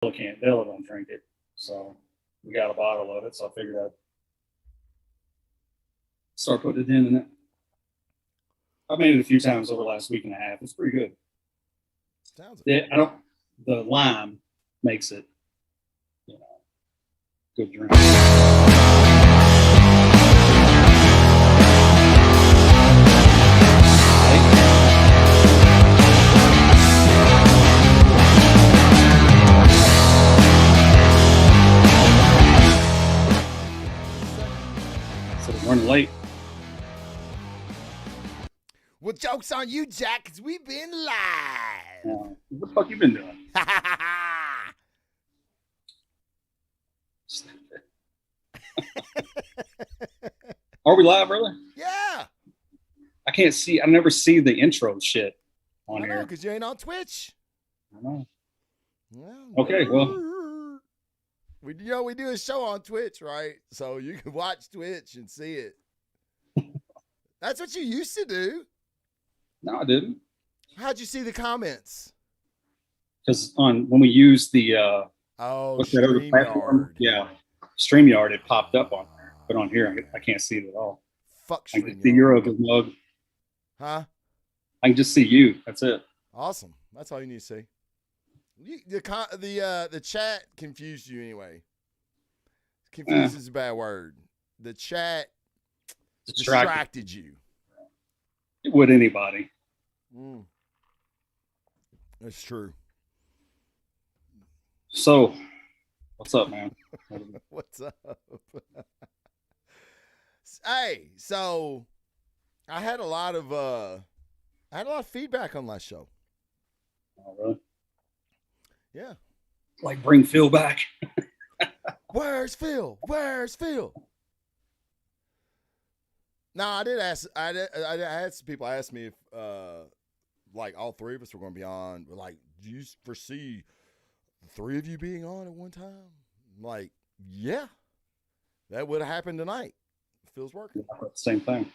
Della don't drink it, so we got a bottle of it. So I figured I'd start putting it in it. I've made it a few times over the last week and a half. It's pretty good. Sounds Yeah, I don't. The lime makes it, you know, good drink. So we're running late. Well, joke's on you, Jack, because we've been live. What the fuck you been doing? Are we live, really? Yeah. I can't see. I never see the intro shit on here. Because you ain't on Twitch. I know. Well, Okay, well. We do a show on Twitch, right? So you can watch Twitch and see it. That's what you used to do. No, I didn't. How'd you see the comments? Because when we use the StreamYard. Yeah, StreamYard, it popped up on there, but on here I can't see it at all. Fuck StreamYard. I can see your ugly mug. Huh? I can just see you. That's it. Awesome. That's all you need to see. The chat confused you anyway. Confused is a bad word. The chat distracted you. Would anybody? That's true. So, what's up, man? What's up? Hey, so I had a lot of feedback on last show. Oh, really? Yeah. Like bring Phil back. Where's Phil? Where's Phil? No, I did ask. I had some people ask me if, like, all three of us were going to be on. Like, do you foresee the three of you being on at one time? I'm like, yeah, that would have happened tonight. Phil's working. Same thing.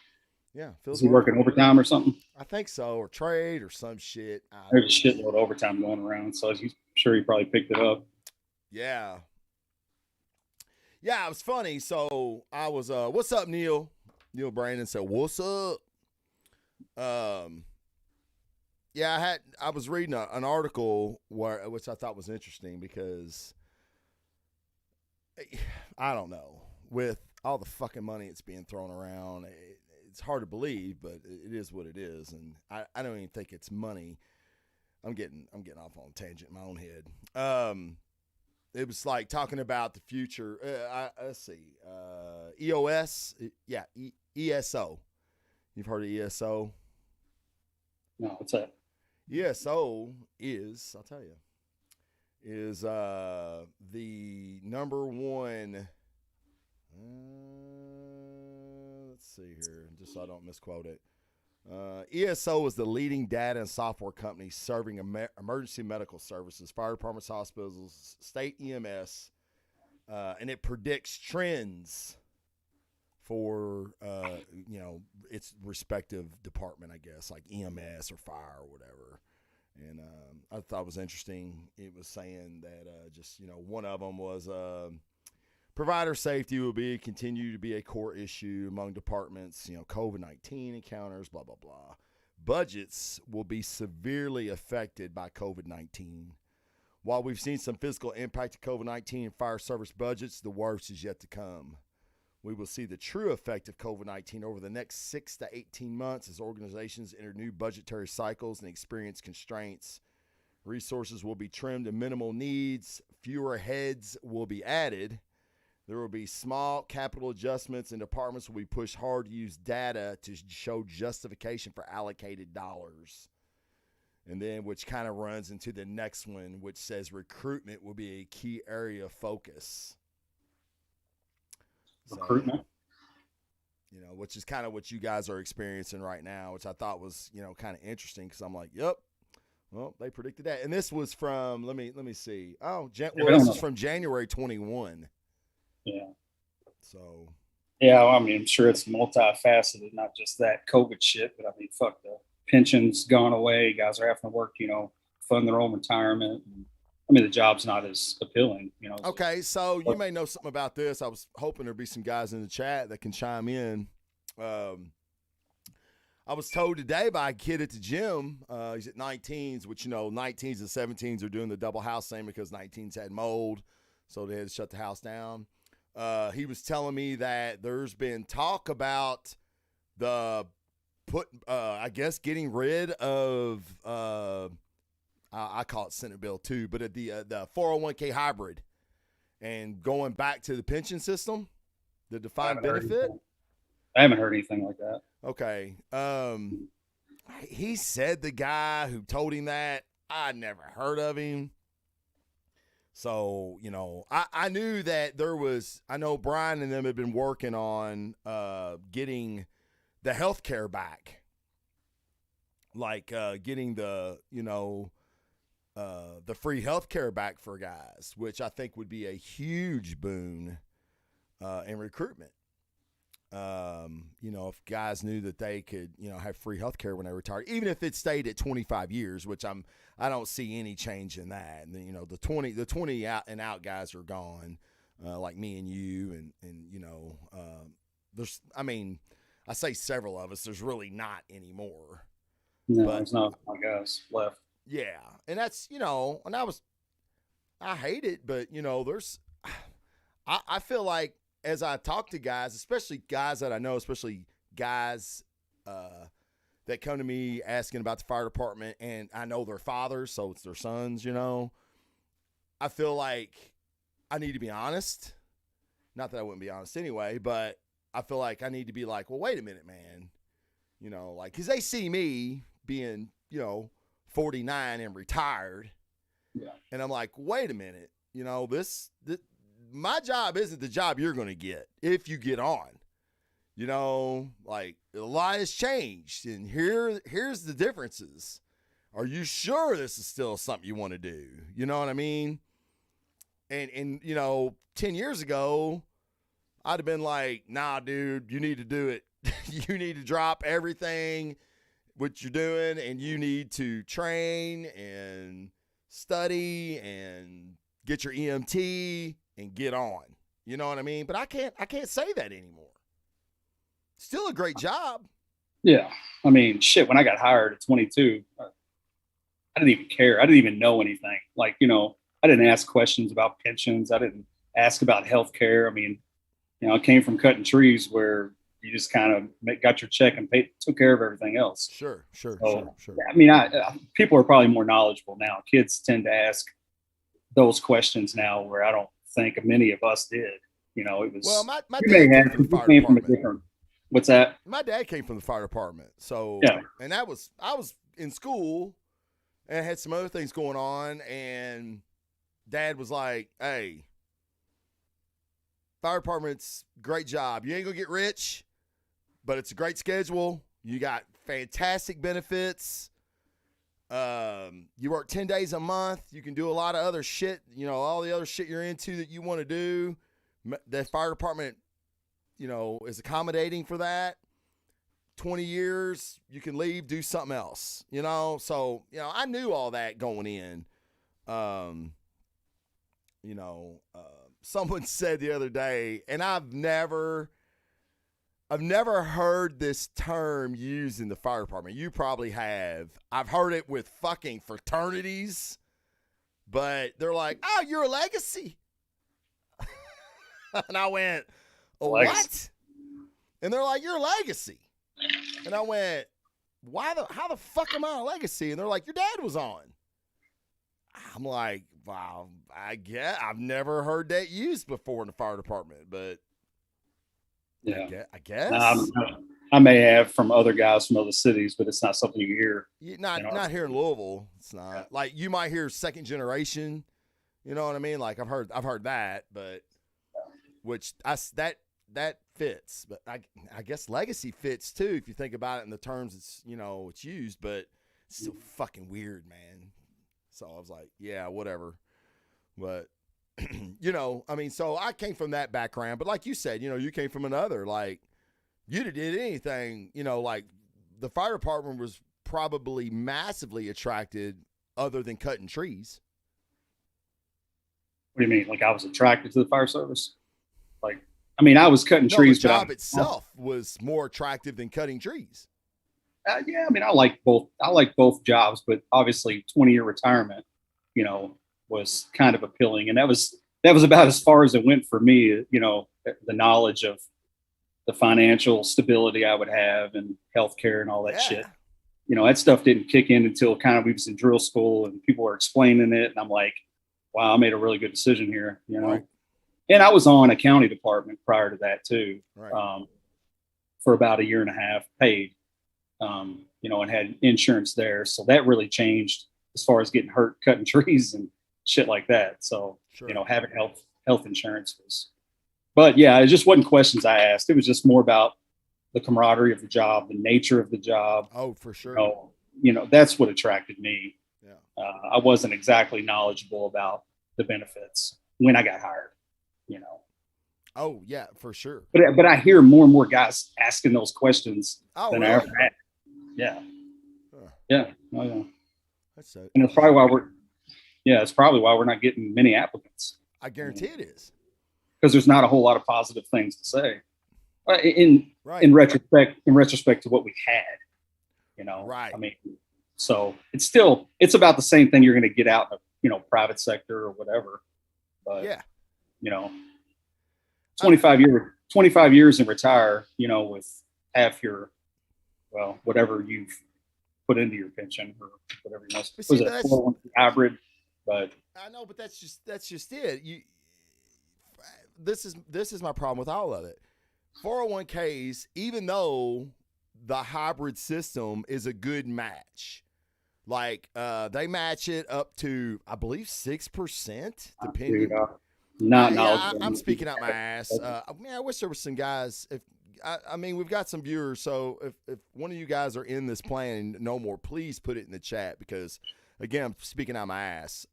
Yeah, Phil's working overtime or something. I think so, or trade or some shit. There's a shitload of overtime going around, so I'm sure he probably picked it up. Yeah. Yeah, it was funny. So I was, what's up, Neil? Neil Brandon said, "What's up?" Yeah, I was reading an article which I thought was interesting because I don't know, with all the fucking money it's being thrown around, it's hard to believe, but it is what it is, and I don't even think it's money. I'm getting off on a tangent in my own head. It was like talking about the future. Let's see. EOS. Yeah, ESO. You've heard of ESO? No, what's that? ESO is, I'll tell you, is the number one. Let's see here, just so I don't misquote it. ESO is the leading data and software company serving emergency medical services, fire departments, hospitals, state EMS, and it predicts trends for its respective department, I guess, like EMS or fire or whatever. And I thought it was interesting. It was saying that one of them was provider safety will continue to be a core issue among departments. COVID-19 encounters, blah, blah, blah. Budgets will be severely affected by COVID-19. While we've seen some physical impact of COVID-19 in fire service budgets, the worst is yet to come. We will see the true effect of COVID-19 over the next 6 to 18 months as organizations enter new budgetary cycles and experience constraints. Resources will be trimmed to minimal needs. Fewer heads will be added. There will be small capital adjustments, and departments will be pushed hard to use data to show justification for allocated dollars. And then, which kind of runs into the next one, which says recruitment will be a key area of focus. Recruitment? So, which is kind of what you guys are experiencing right now, which I thought was, kind of interesting because I'm like, yep. Well, they predicted that. And this was from, let me see. Oh, this is from January 21. Yeah. So. Yeah, well, I mean, I'm sure it's multifaceted, not just that COVID shit, but I mean, fuck, the pension's gone away. Guys are having to work, fund their own retirement. And I mean, the job's not as appealing, you know. Okay, so you may know something about this. I was hoping there'd be some guys in the chat that can chime in. I was told today by a kid at the gym, he's at 19s, which, 19s and 17s are doing the double house thing because 19s had mold, so they had to shut the house down. He was telling me that there's been talk about getting rid of, I call it Senate Bill 2, but at the 401k hybrid and going back to the pension system, the defined benefit. I haven't heard anything like that. Okay. He said the guy who told him that, I never heard of him. So, I knew that I know Brian and them had been working on getting the health care back. Like getting the free health care back for guys, which I think would be a huge boon in recruitment. If guys knew that they could, have free health care when they retired, even if it stayed at 25 years, which I don't see any change in that. And the 20 out and out guys are gone, like me and you, I say several of us, there's really not anymore. No, there's not, I guess, left. Yeah. And that's, and I hate it, but I feel like, as I talk to guys, especially guys that I know, especially guys that come to me asking about the fire department, and I know their fathers, so it's their sons, I feel like I need to be honest. Not that I wouldn't be honest anyway, but I feel like I need to be like, well, wait a minute, man. Because they see me being, 49 and retired. Yeah. And I'm like, wait a minute, this my job isn't the job you're going to get if you get on. A lot has changed, and here's the differences. Are you sure this is still something you want to do? You know what I mean? And 10 years ago, I'd have been like, nah, dude, you need to do it. You need to drop everything what you're doing, and you need to train and study and get your EMT and get on. You know what I mean? But I can't say that anymore. Still a great job. Yeah. I mean, shit, when I got hired at 22, I didn't even care. I didn't even know anything. Like, I didn't ask questions about pensions. I didn't ask about healthcare. I mean, I came from cutting trees where you just kind of got your check and took care of everything else. Sure. So, I mean, people are probably more knowledgeable now. Kids tend to ask those questions now where I don't think many of us did. It was, well, my dad came from the fire department. What's that? My dad came from the fire department. So, yeah. And I was in school and I had some other things going on, and Dad was like, hey, fire department's great job. You ain't gonna get rich, but it's a great schedule. You got fantastic benefits. You work 10 days a month. You can do a lot of other shit, all the other shit you're into that you want to do. The fire department, is accommodating for that. 20 years, you can leave, do something else, So, I knew all that going in. Someone said the other day, and I've never heard this term used in the fire department. You probably have. I've heard it with fucking fraternities, but they're like, oh, you're a legacy. And I went, oh, what? And they're like, you're a legacy. And I went, how the fuck am I a legacy? And they're like, your dad was on. I'm like, wow, I guess I've never heard that used before in the fire department, but yeah, I guess. I may have from other guys from other cities, but it's not something you hear. Not here in Louisville. It's not. Yeah. Like you might hear second generation. You know what I mean? Like I've heard that, but which that fits. But I guess legacy fits too if you think about it in the terms it's used, but it's still fucking weird, man. So I was like, yeah, whatever. But, so I came from that background. But like you said, you came from another. Like, you did anything, like the fire department was probably massively attracted other than cutting trees. What do you mean? Like I was attracted to the fire service? Like, I mean, I was cutting No, the trees, but job itself was more attractive than cutting trees. yeah, I mean, I like both. I like both jobs, but obviously, 20-year retirement, you know, was kind of appealing, and that was about as far as it went for me. You know, the knowledge of the financial stability I would have and healthcare and all that shit. Yeah. You know, that stuff didn't kick in until kind of we was in drill school and people were explaining it, and I'm like, wow, I made a really good decision here. You know, Right. and I was on a county department prior to that too, Right. for about a year and a half, paid. You know, and had insurance there, so that really changed as far as getting hurt cutting trees and shit like that. So, Sure. you know, having health insurance was, but yeah, it just wasn't questions I asked. It was just more about the camaraderie of the job, the nature of the job. Oh, for sure. You know, that's what attracted me. Yeah. I wasn't exactly knowledgeable about the benefits when I got hired. You know. Oh yeah, for sure. But I hear more and more guys asking those questions than really? I ever had. Yeah. Huh. Yeah. Oh yeah. That's so. And it's probably why we're not getting many applicants. I guarantee it is. Because there's not a whole lot of positive things to say. In Right. in retrospect to what we had. You know. Right. I mean, so it's about the same thing you're going to get out in private sector or whatever. But Yeah. you know, 25 years and retire, you know, with half your, well, whatever you've put into your pension or whatever you must. But see, Was it that's- 401k hybrid? But I know, but that's just it. This is my problem with all of it. 401ks, even though the hybrid system is a good match, like they match it up to, I believe, 6%, depending. dude, not Yeah, knowledgeable. I'm speaking out my ass. I wish there were some guys. I mean, we've got some viewers, so if one of you guys are in this plan and know more, please put it in the chat because, again, I'm speaking out my ass.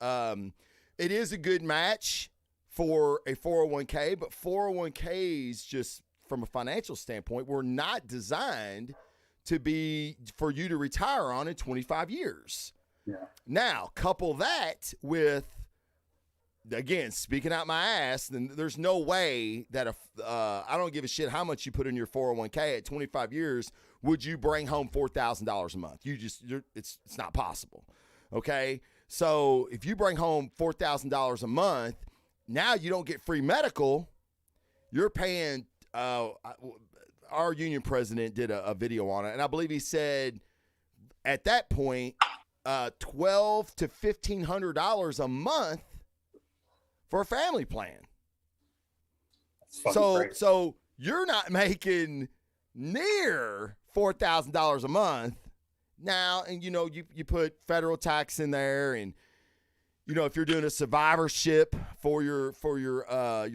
It is a good match for a 401k, but 401ks, just from a financial standpoint, were not designed to be for you to retire on in 25 years. Yeah. Now, couple that with, again, speaking out my ass, then there's no way that I don't give a shit how much you put in your 401k at 25 years, would you bring home $4,000 a month? It's not possible. Okay. So if you bring home $4,000 a month, now you don't get free medical. You're paying, our union president did a video on it. And I believe he said at that point, $1,200 to $1,500 a month for a family plan. So you're not making near $4,000 a month now, and you put federal tax in there, and if you're doing a survivorship for your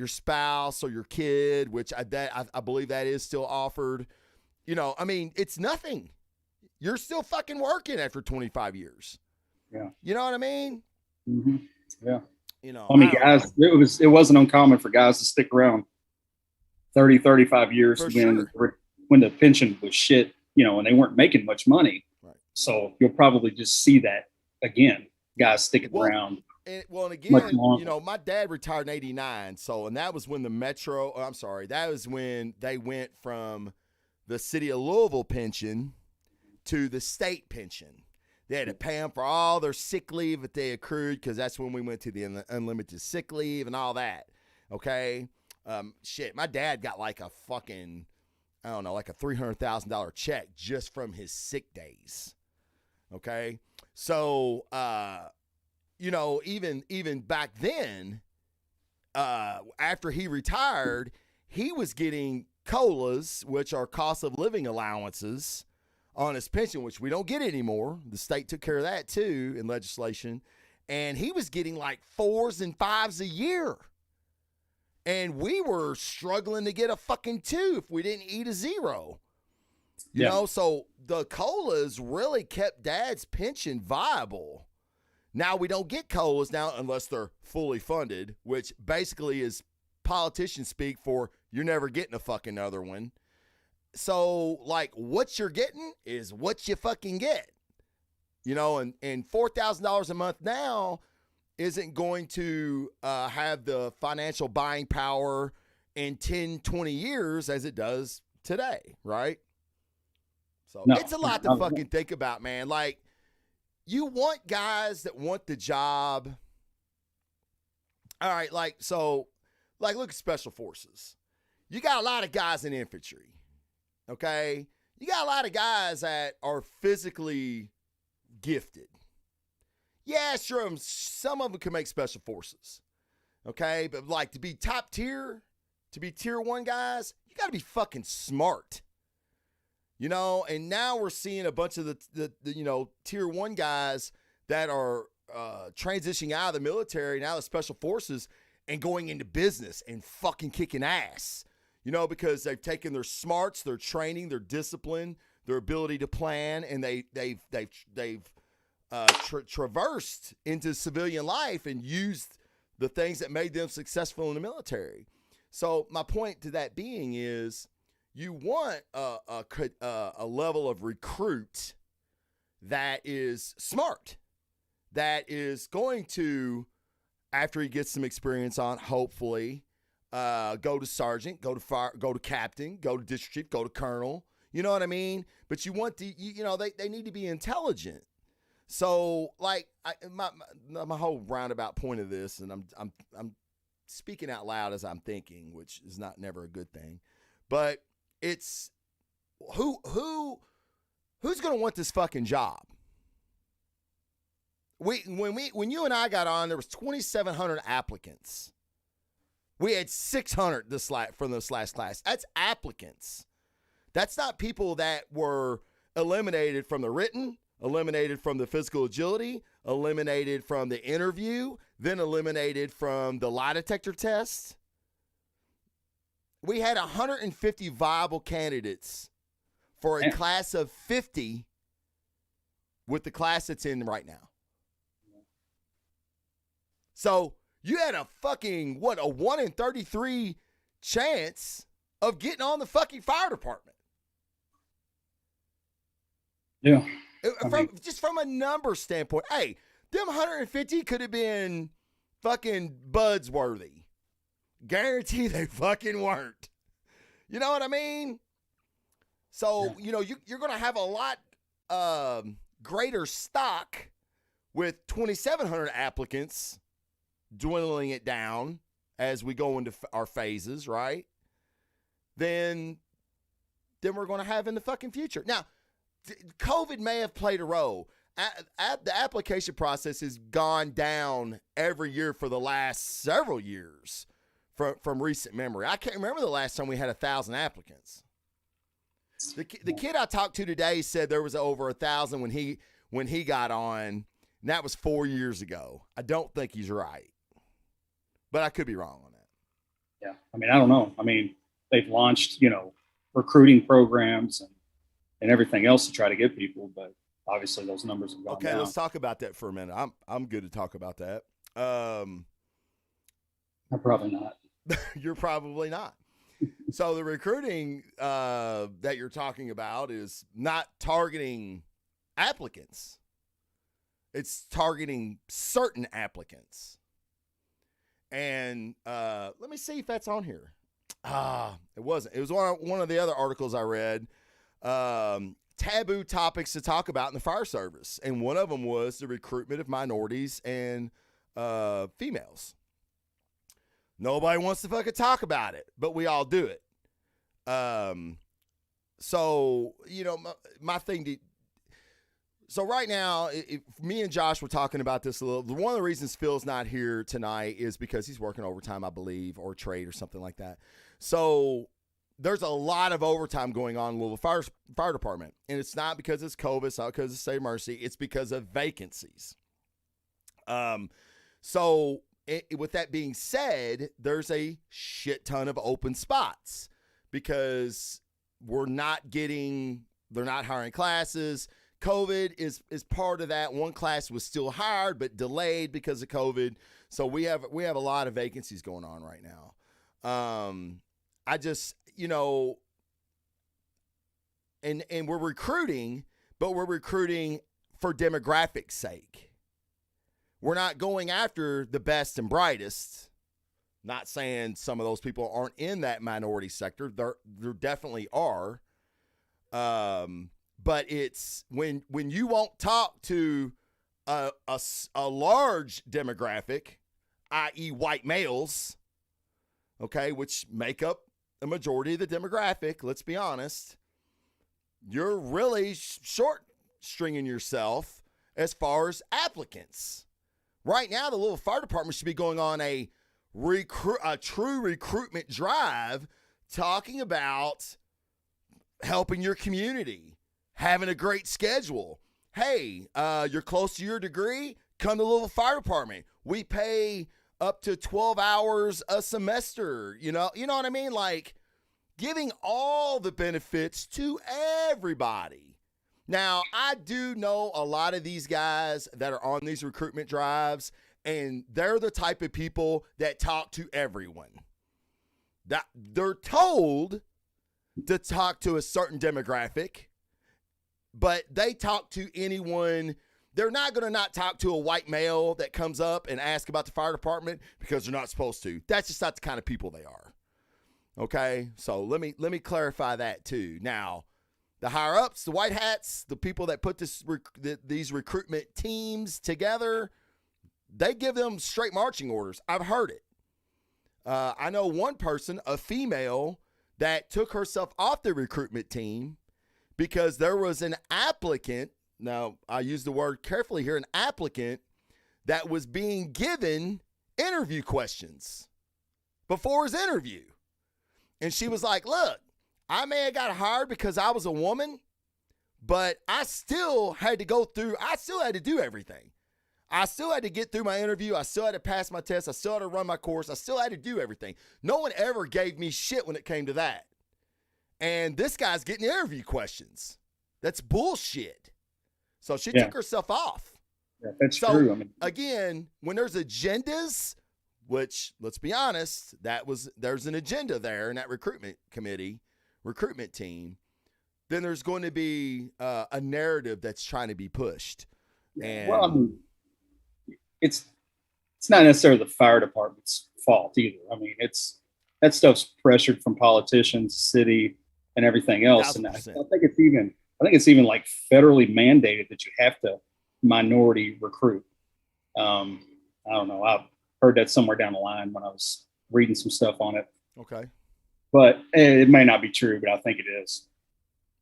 spouse or your kid, which I believe that is still offered. I mean, it's nothing. You're still fucking working after 25 years. Yeah. You know what I mean? Mm-hmm. Yeah. I mean, guys, it wasn't uncommon for guys to stick around 30, 35 years when the pension was shit, and they weren't making much money. Right. So you'll probably just see that again, guys sticking around. And again, my dad retired in 89. And that was when that was when they went from the city of Louisville pension to the state pension. They had to pay them for all their sick leave that they accrued, because that's when we went to the unlimited sick leave and all that. Okay. My dad got like a fucking, I don't know, like a $300,000 check just from his sick days. Okay. So, even back then, after he retired, he was getting COLAs, which are cost of living allowances, on his pension, which we don't get anymore. The state took care of that too in legislation. And he was getting like 4s and 5s a year. And we were struggling to get a fucking 2 if we didn't eat a 0. So the COLAs really kept Dad's pension viable. Now we don't get COLAs now unless they're fully funded, which basically is politician speak for you're never getting a fucking other one. So, like, what you're getting is what you fucking get. And $4,000 a month now isn't going to have the financial buying power in 10, 20 years as it does today, right? So it's a lot to fucking think about, man. Like, you want guys that want the job. All right, like, look at Special Forces. You got a lot of guys in infantry, okay? You got a lot of guys that are physically gifted. Yeah, sure, some of them can make Special Forces, okay? But, like, to be top tier, to be tier 1 guys, you got to be fucking smart. You know, and now we're seeing a bunch of the you know, tier 1 guys that are transitioning out of the military, now the Special Forces, and going into business and fucking kicking ass. You know, because they've taken their smarts, their training, their discipline, their ability to plan, and they've traversed into civilian life and used the things that made them successful in the military. So my point to that being is, you want a level of recruit that is smart, that is going to, after he gets some experience on, hopefully, go to sergeant, go to fire, go to captain, go to district chief, go to colonel. You know what I mean? But you want they need to be intelligent. So, like, my whole roundabout point of this, and I'm speaking out loud as I'm thinking, which is never a good thing, but it's who's going to want this fucking job? When you and I got on, there was 2,700 applicants. We had 600 from this last class. That's applicants. That's not people that were eliminated from the written, eliminated from the physical agility, eliminated from the interview, then eliminated from the lie detector test. We had 150 viable candidates for a class of 50 with the class that's in right now. So you had a fucking, a 1 in 33 chance of getting on the fucking fire department. Yeah. Just from a number standpoint. Hey, them 150 could have been fucking Budsworthy. Guarantee they fucking weren't. You know what I mean? So, you know, you're going to have a lot greater stock with 2,700 applicants, dwindling it down as we go into our phases, right? Then we're going to have in the fucking future. Now, COVID may have played a role. The application process has gone down every year for the last several years. From recent memory. I can't remember the last time we had 1,000 applicants. The kid I talked to today said there was over 1,000 when he got on, and that was 4 years ago. I don't think he's right, but I could be wrong on that. Yeah, I mean, I don't know. I mean, they've launched, you know, recruiting programs and everything else to try to get people, but obviously those numbers have gone down. Okay, let's talk about that for a minute. I'm good to talk about that. I'm probably not. You're probably not. So the recruiting that you're talking about is not targeting applicants. It's targeting certain applicants. And let me see if that's on here. It wasn't. It was one of the other articles I read. Taboo topics to talk about in the fire service. And one of them was the recruitment of minorities and females. Nobody wants to fucking talk about it, but we all do it. So, you know, my thing so right now, me and Josh were talking about this a little. One of the reasons Phil's not here tonight is because he's working overtime, I believe, or trade or something like that. So there's a lot of overtime going on in Louisville Fire Department. And it's not because it's COVID, it's not because it's Save Mercy, it's because of vacancies. So with that being said, there's a shit ton of open spots because they're not hiring classes. COVID is part of that. One class was still hired but delayed because of COVID. So we have a lot of vacancies going on right now. I just, you know, and we're recruiting, but we're recruiting for demographic sake. We're not going after the best and brightest. Not saying some of those people aren't in that minority sector. There definitely are. But it's when you won't talk to a large demographic, i.e. white males, okay, which make up a majority of the demographic, let's be honest, you're really short stringing yourself as far as applicants. Right now, the little fire department should be going on a true recruitment drive, talking about helping your community, having a great schedule. Hey, you're close to your degree? Come to the little fire department. We pay up to 12 hours a semester. You know what I mean? Like giving all the benefits to everybody. Now, I do know a lot of these guys that are on these recruitment drives, and they're the type of people that talk to everyone. That they're told to talk to a certain demographic, but they talk to anyone. They're not going to not talk to a white male that comes up and asks about the fire department because they're not supposed to. That's just not the kind of people they are. Okay, so let me clarify that too. Now, the higher ups, the white hats, the people that put these recruitment teams together, they give them straight marching orders. I've heard it. I know one person, a female, that took herself off the recruitment team because there was an applicant. Now, I use the word carefully here, an applicant that was being given interview questions before his interview. And she was like, look, I may have got hired because I was a woman, but I still had to do everything. I still had to get through my interview. I still had to pass my test. I still had to run my course. I still had to do everything. No one ever gave me shit when it came to that. And this guy's getting interview questions. That's bullshit. So she took herself off. Yeah, that's true. I mean, again, when there's agendas, which, let's be honest, there's an agenda there in that recruitment team, then there's going to be a narrative that's trying to be pushed. And well, I mean, it's not necessarily the fire department's fault either. I mean, that stuff's pressured from politicians, city, and everything else. 1,000%. And I think it's even like federally mandated that you have to minority recruit. I don't know. I've heard that somewhere down the line when I was reading some stuff on it. Okay. But it may not be true, but I think it is.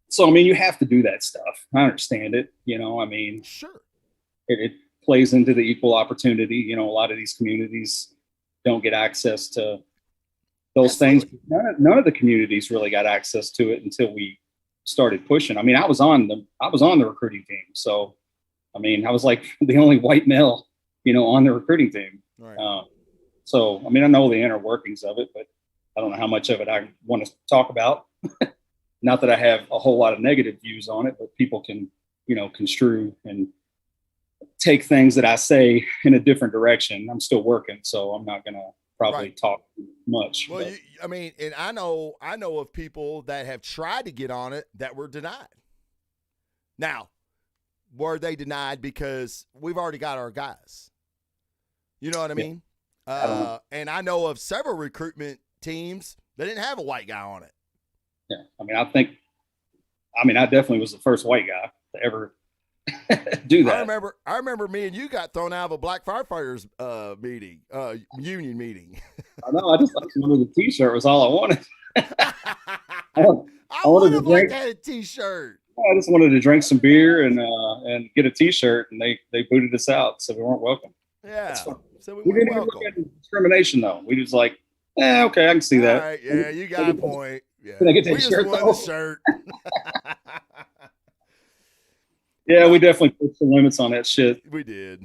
So, I mean, you have to do that stuff. I understand it. I mean, sure. It plays into the equal opportunity. A lot of these communities don't get access to those things. None of the communities really got access to it until we started pushing. I mean, I was on the recruiting team. So, I mean, I was like the only white male, on the recruiting team. Right. So, I mean, I know the inner workings of it, but I don't know how much of it I want to talk about. Not that I have a whole lot of negative views on it, but people can, construe and take things that I say in a different direction. I'm still working, so I'm not going to probably talk much. Well, and I know of people that have tried to get on it that were denied. Now, were they denied because we've already got our guys? You know what I mean? And I know of several recruitment teams that didn't have a white guy on it. Yeah. I mean, I definitely was the first white guy to ever do that. I remember me and you got thrown out of a black firefighters union meeting. I know. I just wanted the t-shirt was all I wanted. I would have liked to have a t-shirt. I just wanted to drink some beer and get a t-shirt, and they booted us out, so we weren't welcome. Yeah. So we didn't even look at discrimination, though. We just like, okay, I can see that. All right, yeah, you got a point. Yeah. Can I get that shirt? The shirt. Yeah, we definitely pushed the limits on that shit. We did.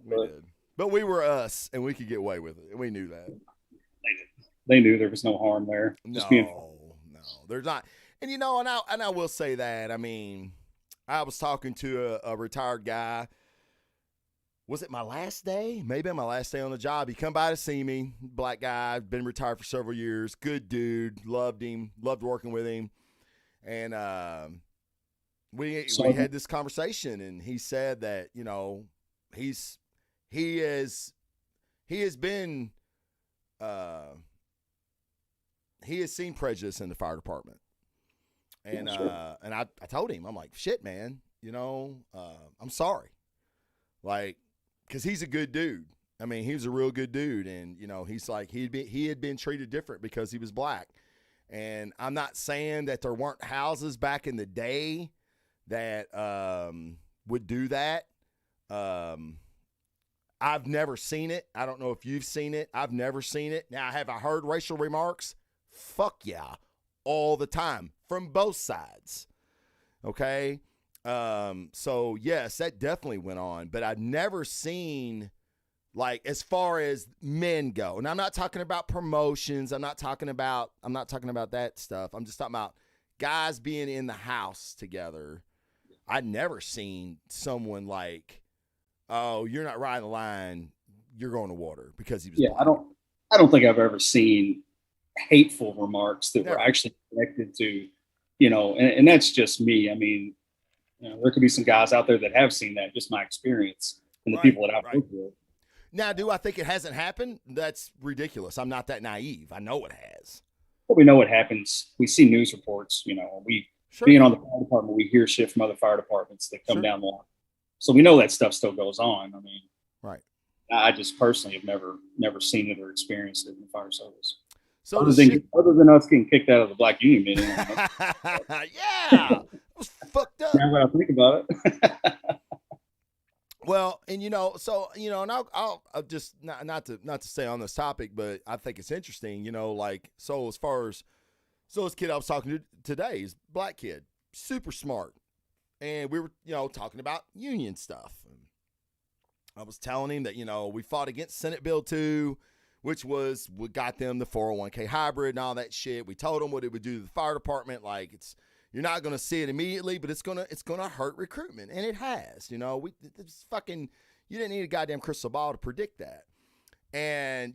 We did. But we were us, and we could get away with it, and we knew that. They knew there was no harm there. No, there's not. And and I will say that. I mean, I was talking to a retired guy. Was it my last day? Maybe my last day on the job. He come by to see me. Black guy, been retired for several years. Good dude. Loved him. Loved working with him. And we had this conversation, and he said that, he's he has been he has seen prejudice in the fire department. And and I told him, I'm like, shit, man, I'm sorry. Like, because he's a good dude. I mean, he was a real good dude. And, he's like, he had been treated different because he was black. And I'm not saying that there weren't houses back in the day that would do that. I've never seen it. I don't know if you've seen it. I've never seen it. Now, have I heard racial remarks? Fuck yeah. All the time from both sides. Okay. So yes, that definitely went on, but I've never seen, like, as far as men go, and I'm not talking about promotions. I'm not talking about that stuff. I'm just talking about guys being in the house together. I'd never seen someone like, oh, you're not riding the line, you're going to water because he was black. I don't think I've ever seen hateful remarks that were actually connected to, and that's just me. I mean, there could be some guys out there that have seen that, just my experience and the people that I've worked with. Now, do I think it hasn't happened? That's ridiculous. I'm not that naive. I know it has. Well, we know it happens. We see news reports, being on the fire department, we hear shit from other fire departments that come down the line. So we know that stuff still goes on. I mean, right. I just personally have never seen it or experienced it in the fire service. So other than us getting kicked out of the black union meeting. Yeah, it was fucked up. Now when I think about it. Well, and and I'll just not to stay on this topic, but I think it's interesting. This kid I was talking to today is a black kid, super smart, and we were talking about union stuff. And I was telling him that we fought against Senate Bill 2. Which was what got them the 401k hybrid and all that shit. We told them what it would do to the fire department. Like, you're not going to see it immediately, but it's gonna hurt recruitment, and it has. It's fucking, you didn't need a goddamn crystal ball to predict that. And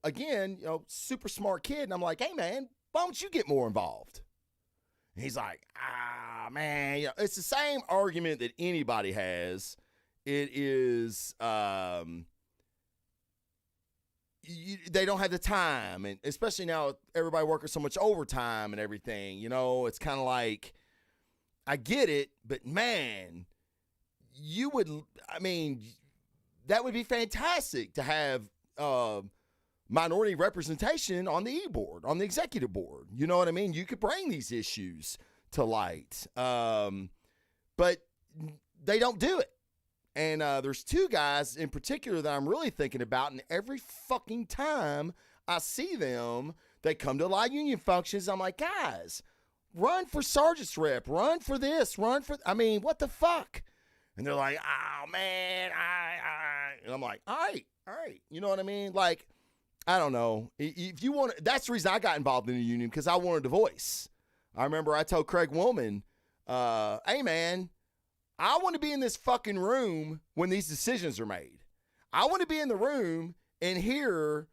again, super smart kid, and I'm like, hey man, why don't you get more involved? And he's like, man, it's the same argument that anybody has. It is they don't have the time, and especially now everybody working so much overtime and everything, it's kind of like, I get it, but man, that would be fantastic to have minority representation on the E-board, on the executive board. You know what I mean? You could bring these issues to light, but they don't do it. And there's two guys in particular that I'm really thinking about, and every fucking time I see them, they come to a lot of union functions. I'm like, guys, run for sergeant's rep, run for this, what the fuck? And they're like, oh man, and I'm like, all right, you know what I mean? Like, I don't know. If you want, that's the reason I got involved in the union, because I wanted a voice. I remember I told Craig Woolman, hey man, I want to be in this fucking room when these decisions are made. I want to be in the room and hear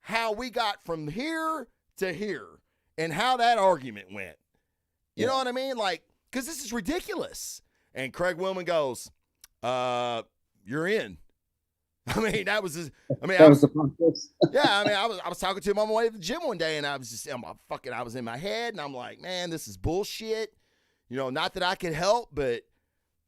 how we got from here to here and how that argument went. You know what I mean? Like, because this is ridiculous. And Craig Willman goes, you're in. That was his, that was the process. Yeah, I was talking to him on my way to the gym one day, and I was just, I was in my head, and I'm like, man, this is bullshit. Not that I can help, but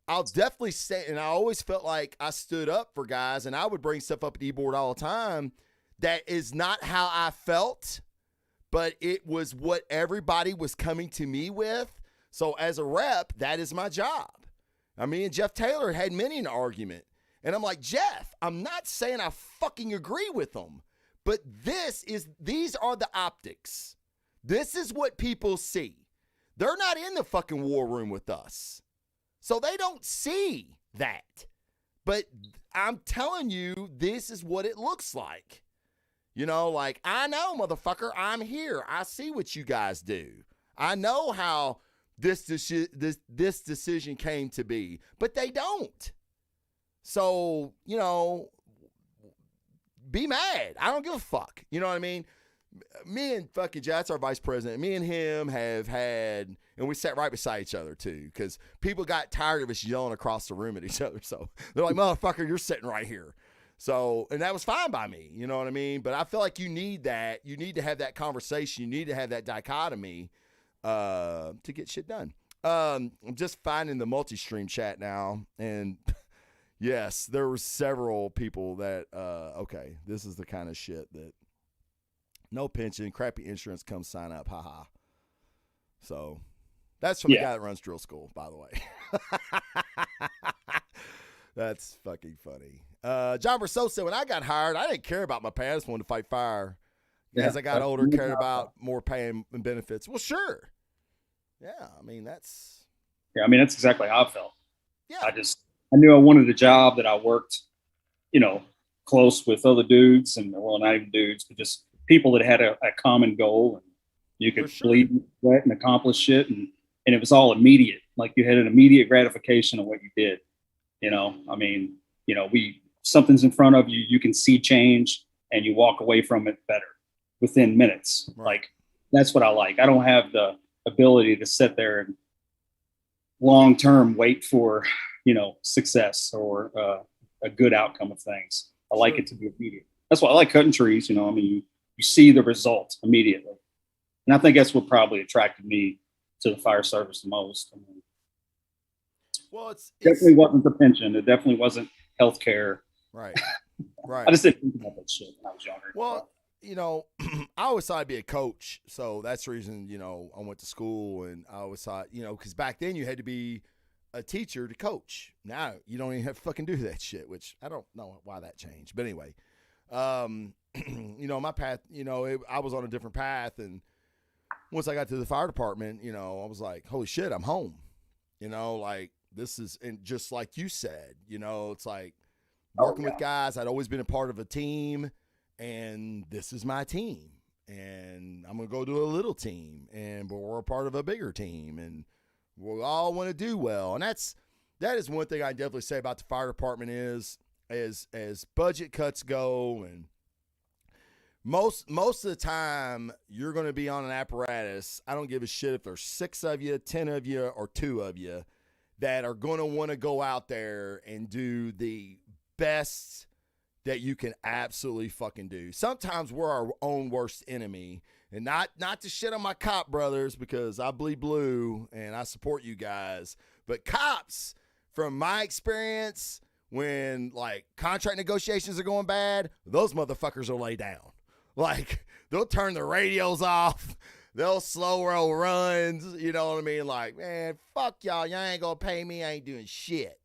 I'll definitely say, and I always felt like I stood up for guys, and I would bring stuff up at E-board all the time. That is not how I felt, but it was what everybody was coming to me with. So as a rep, that is my job. Me and Jeff Taylor had many an argument, and I'm like, Jeff, I'm not saying I fucking agree with them, but these are the optics. This is what people see. They're not in the fucking war room with us. So they don't see that. But I'm telling you, this is what it looks like. Like, I know, motherfucker, I'm here. I see what you guys do. I know how this decision came to be. But they don't. So, be mad. I don't give a fuck. You know what I mean? Me and fucking Jats, our vice president, me and him have had, and we sat right beside each other too, because people got tired of us yelling across the room at each other. So they're like, motherfucker, you're sitting right here. So, and that was fine by me, you know what I mean? But I feel like you need that. You need to have that conversation. You need to have that dichotomy to get shit done. I'm just finding the multi-stream chat now, and yes, there were several people that, okay, this is the kind of shit that no pension, crappy insurance, come sign up, haha. So that's from the guy that runs drill school, by the way. That's fucking funny. John Brousseau said, when I got hired, I didn't care about my pay. I just wanted to fight fire. As I got older, cared about more pay and benefits. Well, sure. Yeah, I mean, that's... Yeah, I mean, that's exactly how I felt. Yeah. I knew I wanted a job that I worked, you know, close with other dudes, and well, not even dudes, but just people that had a common goal, and you could bleed and sweat and accomplish shit, and it was all immediate. Like you had an immediate gratification of what you did. You know, I mean, you know, something's in front of you, you can see change, and you walk away from it better within minutes. Right. Like that's what I like. I don't have the ability to sit there and long term wait for, you know, success or a good outcome of things. I like it to be immediate. That's why I like cutting trees. You know, I mean, you see the results immediately, and I think that's what probably attracted me to the fire service the most. I mean, well, it's definitely wasn't the pension. It definitely wasn't healthcare. Right. Right. I just didn't think about that shit when I was younger. Well, you know, I always thought I'd be a coach. So that's the reason, you know, I went to school, and I always thought, you know, because back then you had to be a teacher to coach. Now you don't even have to fucking do that shit, which I don't know why that changed. But anyway, you know, my path, you know, I was on a different path. And once I got to the fire department, you know, I was like, holy shit, I'm home. You know, like this is, and just like you said, you know, it's like working with guys. I'd always been a part of a team, and this is my team. And I'm going to go to a little team, and we're a part of a bigger team, and we all want to do well. And that is one thing I definitely say about the fire department is as budget cuts go, and most of the time you're going to be on an apparatus. I don't give a shit if there's 6 of you, 10 of you, or 2 of you that are going to want to go out there and do the best that you can absolutely fucking do. Sometimes we're our own worst enemy, and not to shit on my cop brothers, because I bleed blue and I support you guys. But cops, from my experience, when like contract negotiations are going bad, those motherfuckers will lay down. Like they'll turn the radios off. They'll slow roll runs. You know what I mean? Like, man, fuck y'all. Y'all ain't gonna pay me. I ain't doing shit.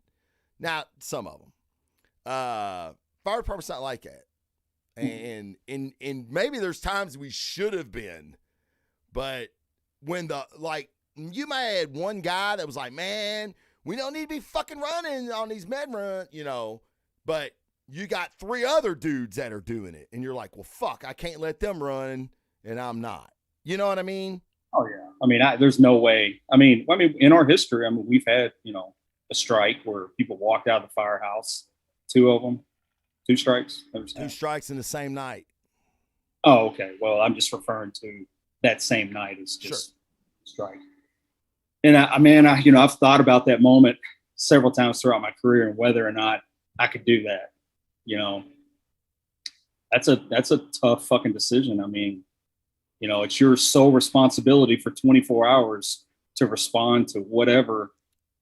Now, some of them. Fire department's not like that. And maybe there's times we should have been, but when you might have had one guy that was like, man, we don't need to be fucking running on these med run, you know, but you got 3 other dudes that are doing it, and you're like, well, fuck, I can't let them run, and I'm not. You know what I mean? Oh yeah. I mean, there's no way. I mean, in our history, I mean, we've had, you know, a strike where people walked out of the firehouse, 2 of them. 2 strikes? 2 strikes in the same night. Oh, okay. Well, I'm just referring to that same night as just strike. And I've thought about that moment several times throughout my career and whether or not I could do that. You know, that's a tough fucking decision. I mean, you know, it's your sole responsibility for 24 hours to respond to whatever,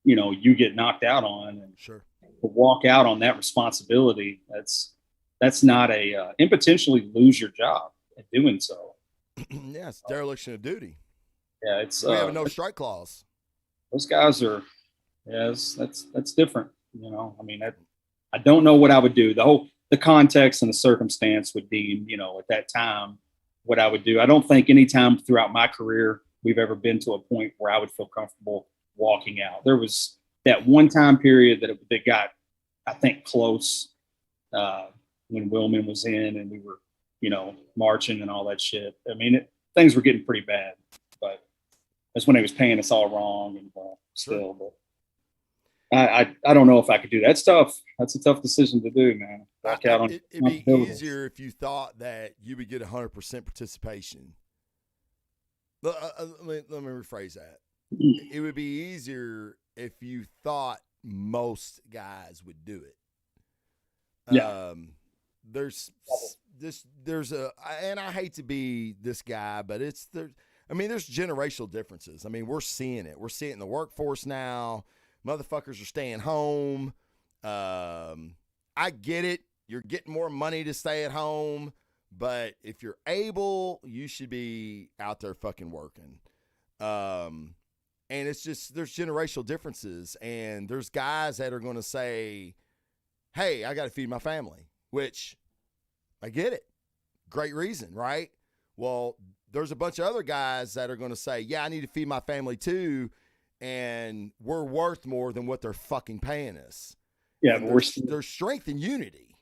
you know, you get knocked out on. And to walk out on that responsibility, that's not and potentially lose your job in doing so. Yeah, it's dereliction of duty. Yeah, we have a no strike clause. Those guys are, that's different. You know, I mean, I don't know what I would do. The context and the circumstance would deem, you know, at that time what I would do. I don't think any time throughout my career we've ever been to a point where I would feel comfortable walking out. There was that one time period that got, I think, close when Willman was in and we were, you know, marching and all that shit. I mean, things were getting pretty bad, but that's when he was paying us all wrong and still. But I don't know if I could do that. It's tough. That's a tough decision to do, man. It'd be easier if you thought that you would get 100% participation. Let me rephrase that. It would be easier if you thought most guys would do it. Yeah. there's a, and I hate to be this guy, but it's there. I mean, there's generational differences. I mean, we're seeing it. We're seeing it in the workforce now. Motherfuckers are staying home. I get it. You're getting more money to stay at home, but if you're able, you should be out there fucking working. And it's just, there's generational differences, and there's guys that are going to say, hey, I got to feed my family, which I get it. Great reason, right? Well, there's a bunch of other guys that are going to say, yeah, I need to feed my family too, and we're worth more than what they're fucking paying us. Yeah, but there's strength in unity.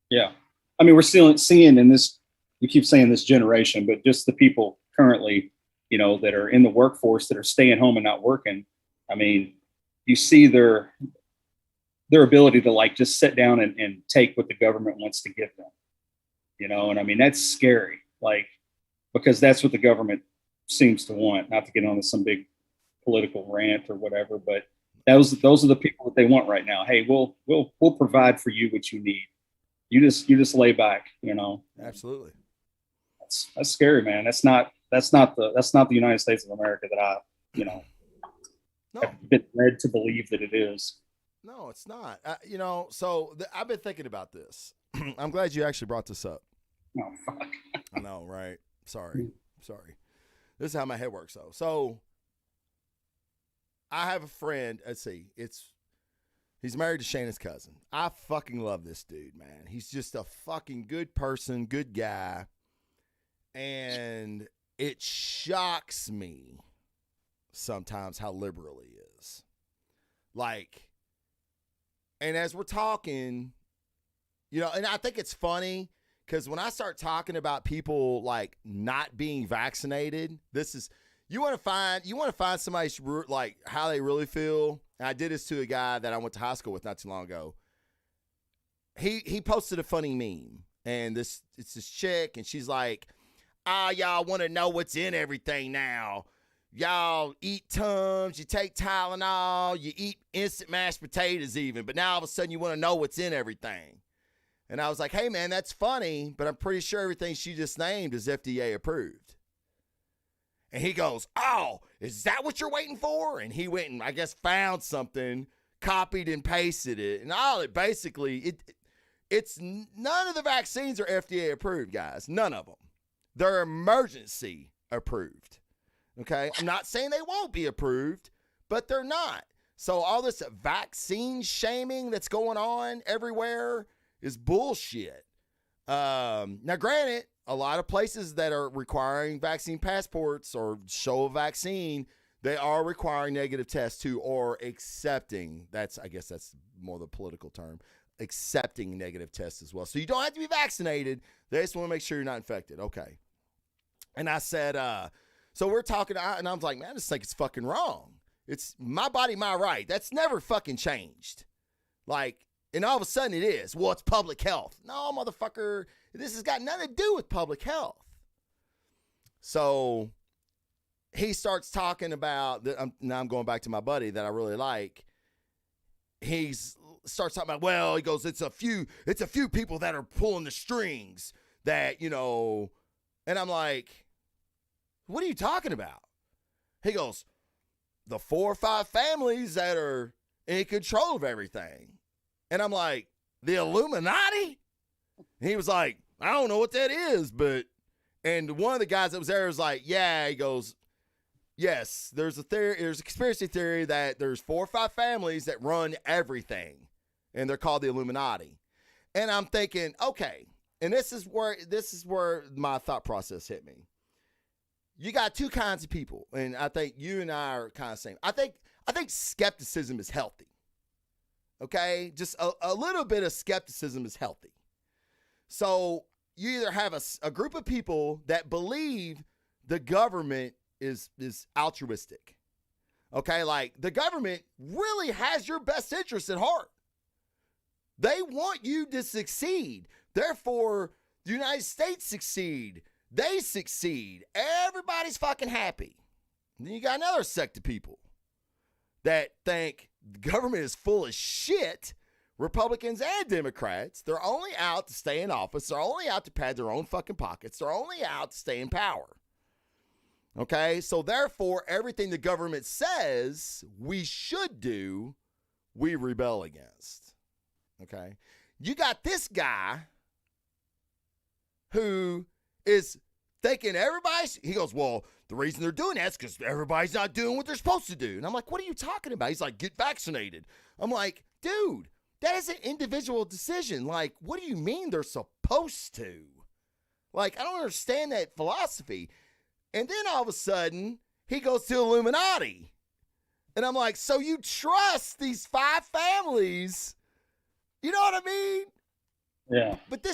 Yeah. I mean, we're still seeing in this, you keep saying this generation, but just the people currently, you know, that are in the workforce that are staying home and not working. I mean, you see their ability to like just sit down and take what the government wants to give them, you know? And I mean, that's scary, like, because that's what the government seems to want, not to get on some big political rant or whatever, but those are the people that they want right now. Hey, we'll provide for you what you need. You just lay back, you know? Absolutely. That's scary, man. That's not the United States of America that I, you know, have been led to believe that it is. No, it's not. You know, so I've been thinking about this. I'm glad you actually brought this up. Oh, fuck. I know, right? Sorry. This is how my head works, though. So I have a friend. Let's see. He's married to Shayna's cousin. I fucking love this dude, man. He's just a fucking good person, good guy. And it shocks me sometimes how liberal he is. Like, and as we're talking, you know, and I think it's funny because when I start talking about people like not being vaccinated, this is, you want to find somebody like how they really feel. And I did this to a guy that I went to high school with not too long ago. He posted a funny meme, and it's this chick, and she's like, y'all want to know what's in everything now. Y'all eat Tums, you take Tylenol, you eat instant mashed potatoes even, but now all of a sudden you want to know what's in everything. And I was like, hey, man, that's funny, but I'm pretty sure everything she just named is FDA approved. And he goes, oh, is that what you're waiting for? And he went and, I guess, found something, copied and pasted it. And all it basically, it's none of the vaccines are FDA approved, guys. None of them. They're emergency approved. Okay? I'm not saying they won't be approved, but they're not. So all this vaccine shaming that's going on everywhere is bullshit. Now, granted, a lot of places that are requiring vaccine passports or show a vaccine, they are requiring negative tests too, or accepting. I guess that's more the political term, accepting negative tests as well. So you don't have to be vaccinated. They just want to make sure you're not infected. Okay. And I said, so we're talking, and I was like, man, I just think it's fucking wrong. It's my body, my right. That's never fucking changed. Like, and all of a sudden it is. Well, it's public health. No, motherfucker. This has got nothing to do with public health. So he starts talking about, now I'm going back to my buddy that I really like. He starts talking about, well, he goes, it's a few people that are pulling the strings that, you know, and I'm like, what are you talking about? He goes, the 4 or 5 families that are in control of everything. And I'm like, the Illuminati? And he was like, I don't know what that is, but, and one of the guys that was there was like, yeah, he goes, yes, there's a conspiracy theory that there's 4 or 5 families that run everything, and they're called the Illuminati. And I'm thinking, okay, and this is where my thought process hit me. You got 2 kinds of people, and I think you and I are kind of the same. I think skepticism is healthy. Okay, just a little bit of skepticism is healthy. So you either have a group of people that believe the government is altruistic. Okay, like the government really has your best interest at heart. They want you to succeed. Therefore, the United States succeed. They succeed. Everybody's fucking happy. And then you got another sect of people that think the government is full of shit. Republicans and Democrats, they're only out to stay in office. They're only out to pad their own fucking pockets. They're only out to stay in power. Okay? So therefore, everything the government says we should do, we rebel against. Okay? You got this guy who is thinking he goes, well, the reason they're doing that is because everybody's not doing what they're supposed to do. And I'm like, what are you talking about? He's like, get vaccinated. I'm like, dude, that is an individual decision. Like, what do you mean they're supposed to? Like, I don't understand that philosophy. And then all of a sudden, he goes to Illuminati. And I'm like, so you trust these 5 families? You know what I mean? Yeah. But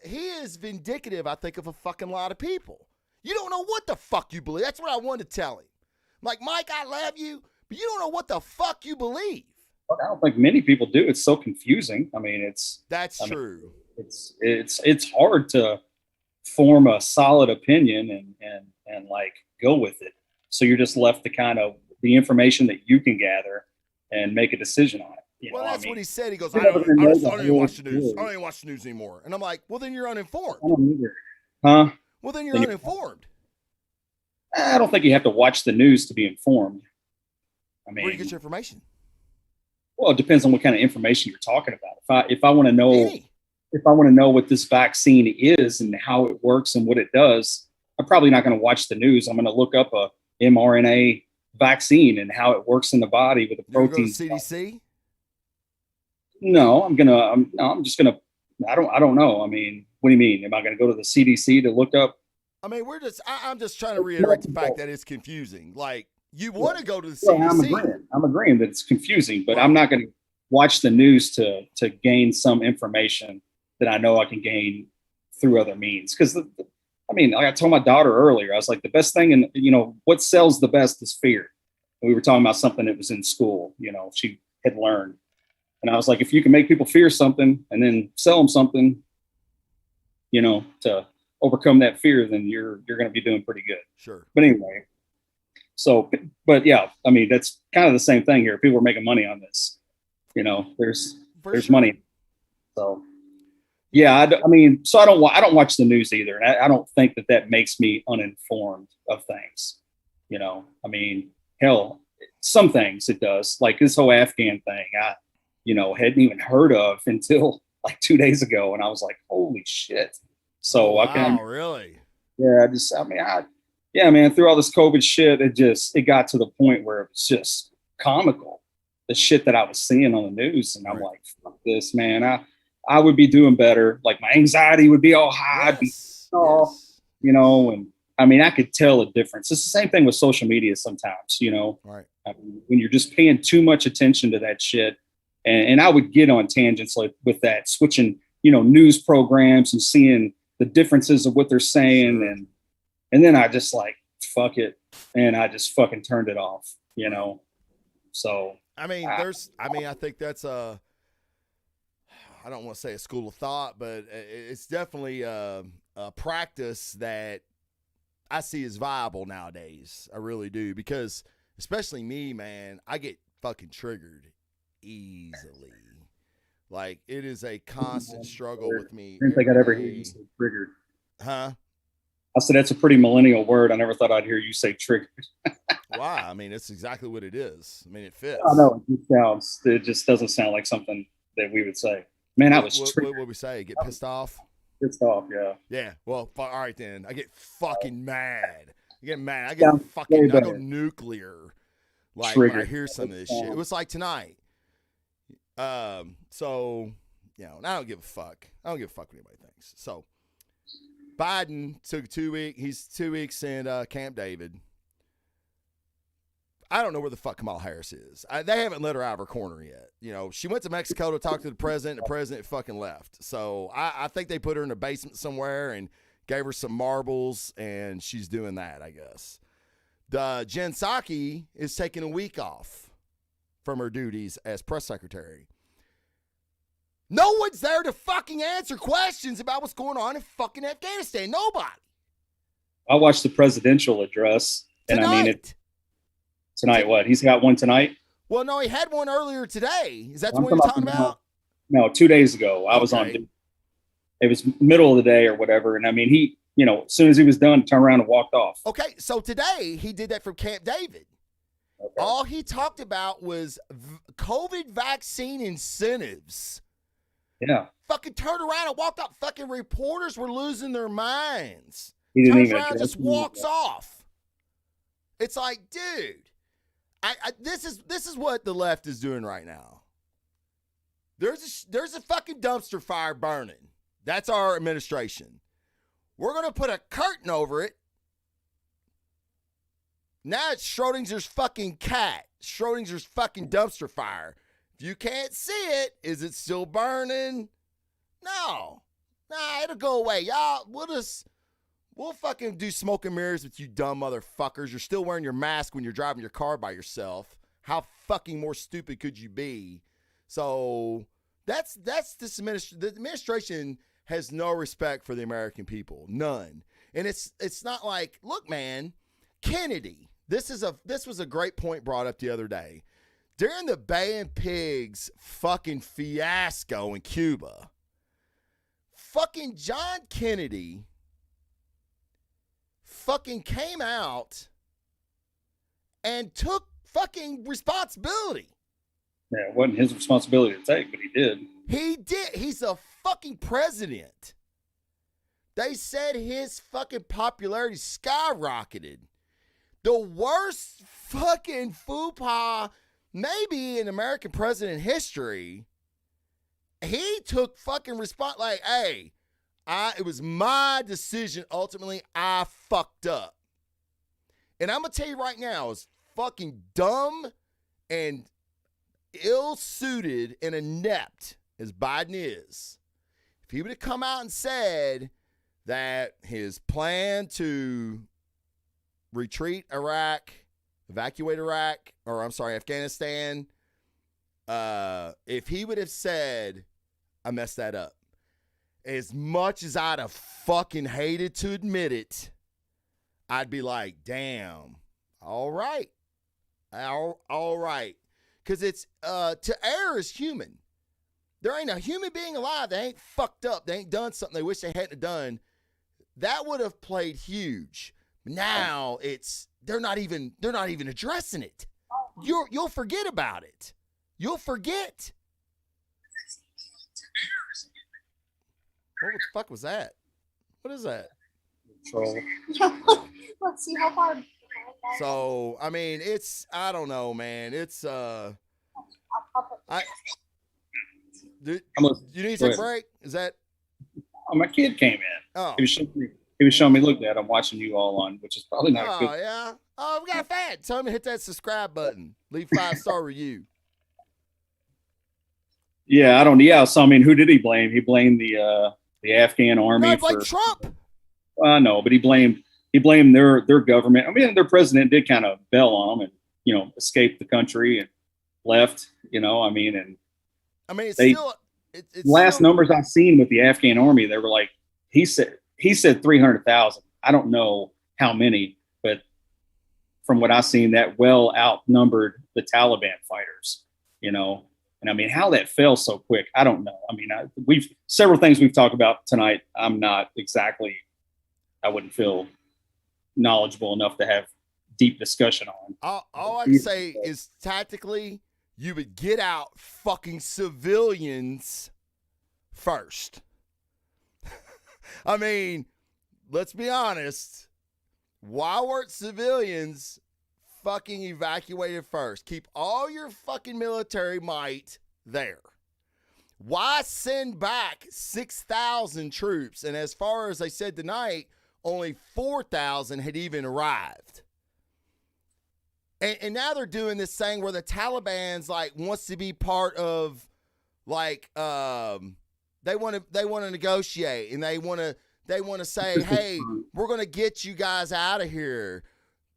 he is vindicative, I think, of a fucking lot of people. You don't know what the fuck you believe. That's what I wanted to tell him. I'm like, Mike, I love you, but you don't know what the fuck you believe. I don't think many people do. It's so confusing. I mean, that's true. It's hard to form a solid opinion and like go with it. So you're just left to kind of the information that you can gather and make a decision on it. Well, that's what he said. He goes, I don't even watch the news. I don't even watch the news anymore. And I'm like, well, then you're uninformed. I don't either. Huh? Well, then you're uninformed. I don't think you have to watch the news to be informed. I mean, where do you get your information? Well, it depends on what kind of information you're talking about. If I want to know what this vaccine is and how it works and what it does, I'm probably not going to watch the news. I'm going to look up a mRNA vaccine and how it works in the body with the protein. CDC? No, I'm just gonna. I don't know. I mean, what do you mean? Am I going to go to the CDC to look up? I mean, I'm just trying to reiterate the fact that it's confusing. Like, you want to go to the CDC. I'm agreeing that it's confusing, but I'm not going to watch the news to gain some information that I know I can gain through other means. Because I mean, like I told my daughter earlier, I was like, the best thing, and what sells the best is fear. And we were talking about something that was in school. She had learned. And I was like, if you can make people fear something and then sell them something, to overcome that fear, then you're going to be doing pretty good. Sure. But anyway, but yeah, I mean, that's kind of the same thing here. People are making money on this. There's money. So yeah, I mean, so I don't watch the news either. And I don't think that makes me uninformed of things. I mean, hell, some things it does, like this whole Afghan thing. Hadn't even heard of until like 2 days ago. And I was like, holy shit. So wow, really? Yeah, man, through all this COVID shit, it got to the point where it was just comical, the shit that I was seeing on the news. And I'm like, fuck this, man. I would be doing better. Like my anxiety would be all high. Yes. And I mean, I could tell a difference. It's the same thing with social media sometimes, Right. I mean, when you're just paying too much attention to that shit. And I would get on tangents like with that, switching, news programs and seeing the differences of what they're saying. Sure. And then I just like, fuck it. And I just fucking turned it off, So, I mean, I think that's I don't want to say a school of thought, but it's definitely a practice that I see as viable nowadays. I really do, because especially me, man, I get fucking triggered easily. Like, it is a constant struggle with me. I didn't think I'd ever hear you say triggered. Huh? I said that's a pretty millennial word. I never thought I'd hear you say triggered. Why? I mean, it's exactly what it is. I mean, it fits. I know it just doesn't sound like something that we would say. Man, I was triggered. What would we say? Get pissed off? Pissed off, yeah. Yeah. Well, all right then. I get fucking mad. I get mad. I go nuclear. Like, when I hear some of this shit. It was like tonight. So, I don't give a fuck. I don't give a fuck what anybody thinks. So, Biden took 2 weeks. He's 2 weeks in Camp David. I don't know where the fuck Kamala Harris is. They haven't let her out of her corner yet. She went to Mexico to talk to the president. The president fucking left. So I think they put her in a basement somewhere and gave her some marbles, and she's doing that, I guess. Jen Psaki is taking a week off from her duties as press secretary. No one's there to fucking answer questions about what's going on in fucking Afghanistan. Nobody. I watched the presidential address, and tonight. I mean, tonight what? He's got one tonight? Well, no, he had one earlier today. Is that the I'm one you're talking about? No, 2 days ago. I was on. Okay. It was middle of the day or whatever, and I mean, he, as soon as he was done, turned around and walked off. Okay, so today he did that from Camp David. Okay. All he talked about was COVID vaccine incentives. Yeah. Fucking turned around and walked out. Fucking reporters were losing their minds. He didn't Turns even around and address just me. walks off. It's like, dude, this is what the left is doing right now. There's a fucking dumpster fire burning. That's our administration. We're gonna put a curtain over it. Now it's Schrodinger's fucking cat. Schrodinger's fucking dumpster fire. If you can't see it, is it still burning? No. Nah, it'll go away. Y'all, we'll fucking do smoke and mirrors with you dumb motherfuckers. You're still wearing your mask when you're driving your car by yourself. How fucking more stupid could you be? So that's this the administration has no respect for the American people. None. And it's not like, look, man, Kennedy. This was a great point brought up the other day. During the Bay and Pigs fucking fiasco in Cuba, fucking John Kennedy fucking came out and took fucking responsibility. Yeah, it wasn't his responsibility to take, but he did. He did. He's a fucking president. They said his fucking popularity skyrocketed. The worst fucking faux pas maybe in American president history. He took fucking response like, hey, it was my decision. Ultimately, I fucked up. And I'm going to tell you right now, as fucking dumb and ill-suited and inept as Biden is, if he would have come out and said that his plan to retreat Iraq, evacuate Iraq, or I'm sorry, Afghanistan, if he would have said, I messed that up, as much as I'd have fucking hated to admit it, I'd be like, damn, all right. All right. Because it's, to err is human. There ain't a human being alive that ain't fucked up. They ain't done something they wish they hadn't done. That would have played huge. Now they're not even addressing it. You'll forget about it. You'll forget. What the fuck was that? What is that? Troll. Let's see how far. So, I mean, I don't know, man. It's, dude, you need to take a break? Is that? Oh, my kid came in. Oh. He was showing me, look, Dad, I'm watching you all on, which is probably not good. Oh, yeah. Oh, we got a fan. Tell him to hit that subscribe button. Leave 5-star review. Yeah, I don't. Yeah, so I mean, who did he blame? He blamed the Afghan army. No, he blamed Trump. I know, but he blamed their government. I mean, their president did kind of bail on them and escaped the country and left. I mean, it's last still, numbers I've seen with the Afghan army, they were like he said 300,000. I don't know how many, but from what I've seen, that well outnumbered the Taliban fighters. And I mean, how that fell so quick, I don't know. I mean, we've several things we've talked about tonight. I'm not exactly, I wouldn't feel knowledgeable enough to have deep discussion on. All I can say is tactically, you would get out fucking civilians first. I mean, let's be honest. Why weren't civilians fucking evacuated first? Keep all your fucking military might there. Why send back 6,000 troops? And as far as they said tonight, only 4,000 had even arrived. And now they're doing this thing where the Taliban's like wants to be part of, like, they want to negotiate, and they want to say, hey, we're going to get you guys out of here.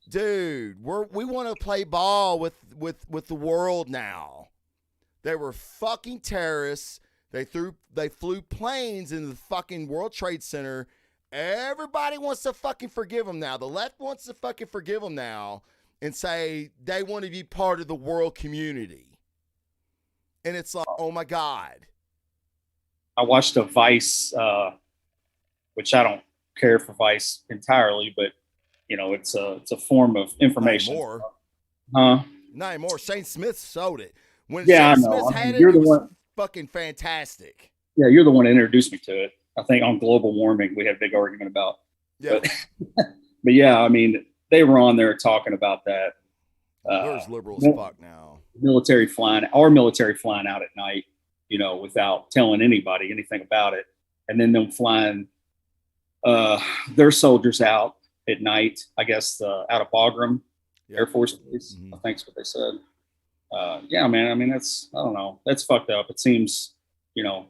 Dude, we want to play ball with the world now. They were fucking terrorists. They flew planes into the fucking World Trade Center. Everybody wants to fucking forgive them now. The left wants to fucking forgive them now. and say they want to be part of the world community. And it's like, oh my God. I watched a Vice, which I don't care for Vice entirely, but you know, it's a form of information. Not anymore. Huh? Not anymore. Shane Smith sold it. When Yeah, Shane I know. Smith had you're it, the it was one. fucking fantastic. Yeah, you're the one that introduced me to it. I think on global warming we had a big argument about. Yeah. But yeah, I mean, they were on there talking about that. They're as liberal as fuck now. Military flying out at night, you know, without telling anybody anything about it, and then them flying their soldiers out at night. I guess out of Bagram Air Force Base. I think that's what they said. Yeah, man. I mean, I don't know. That's fucked up. It seems, you know,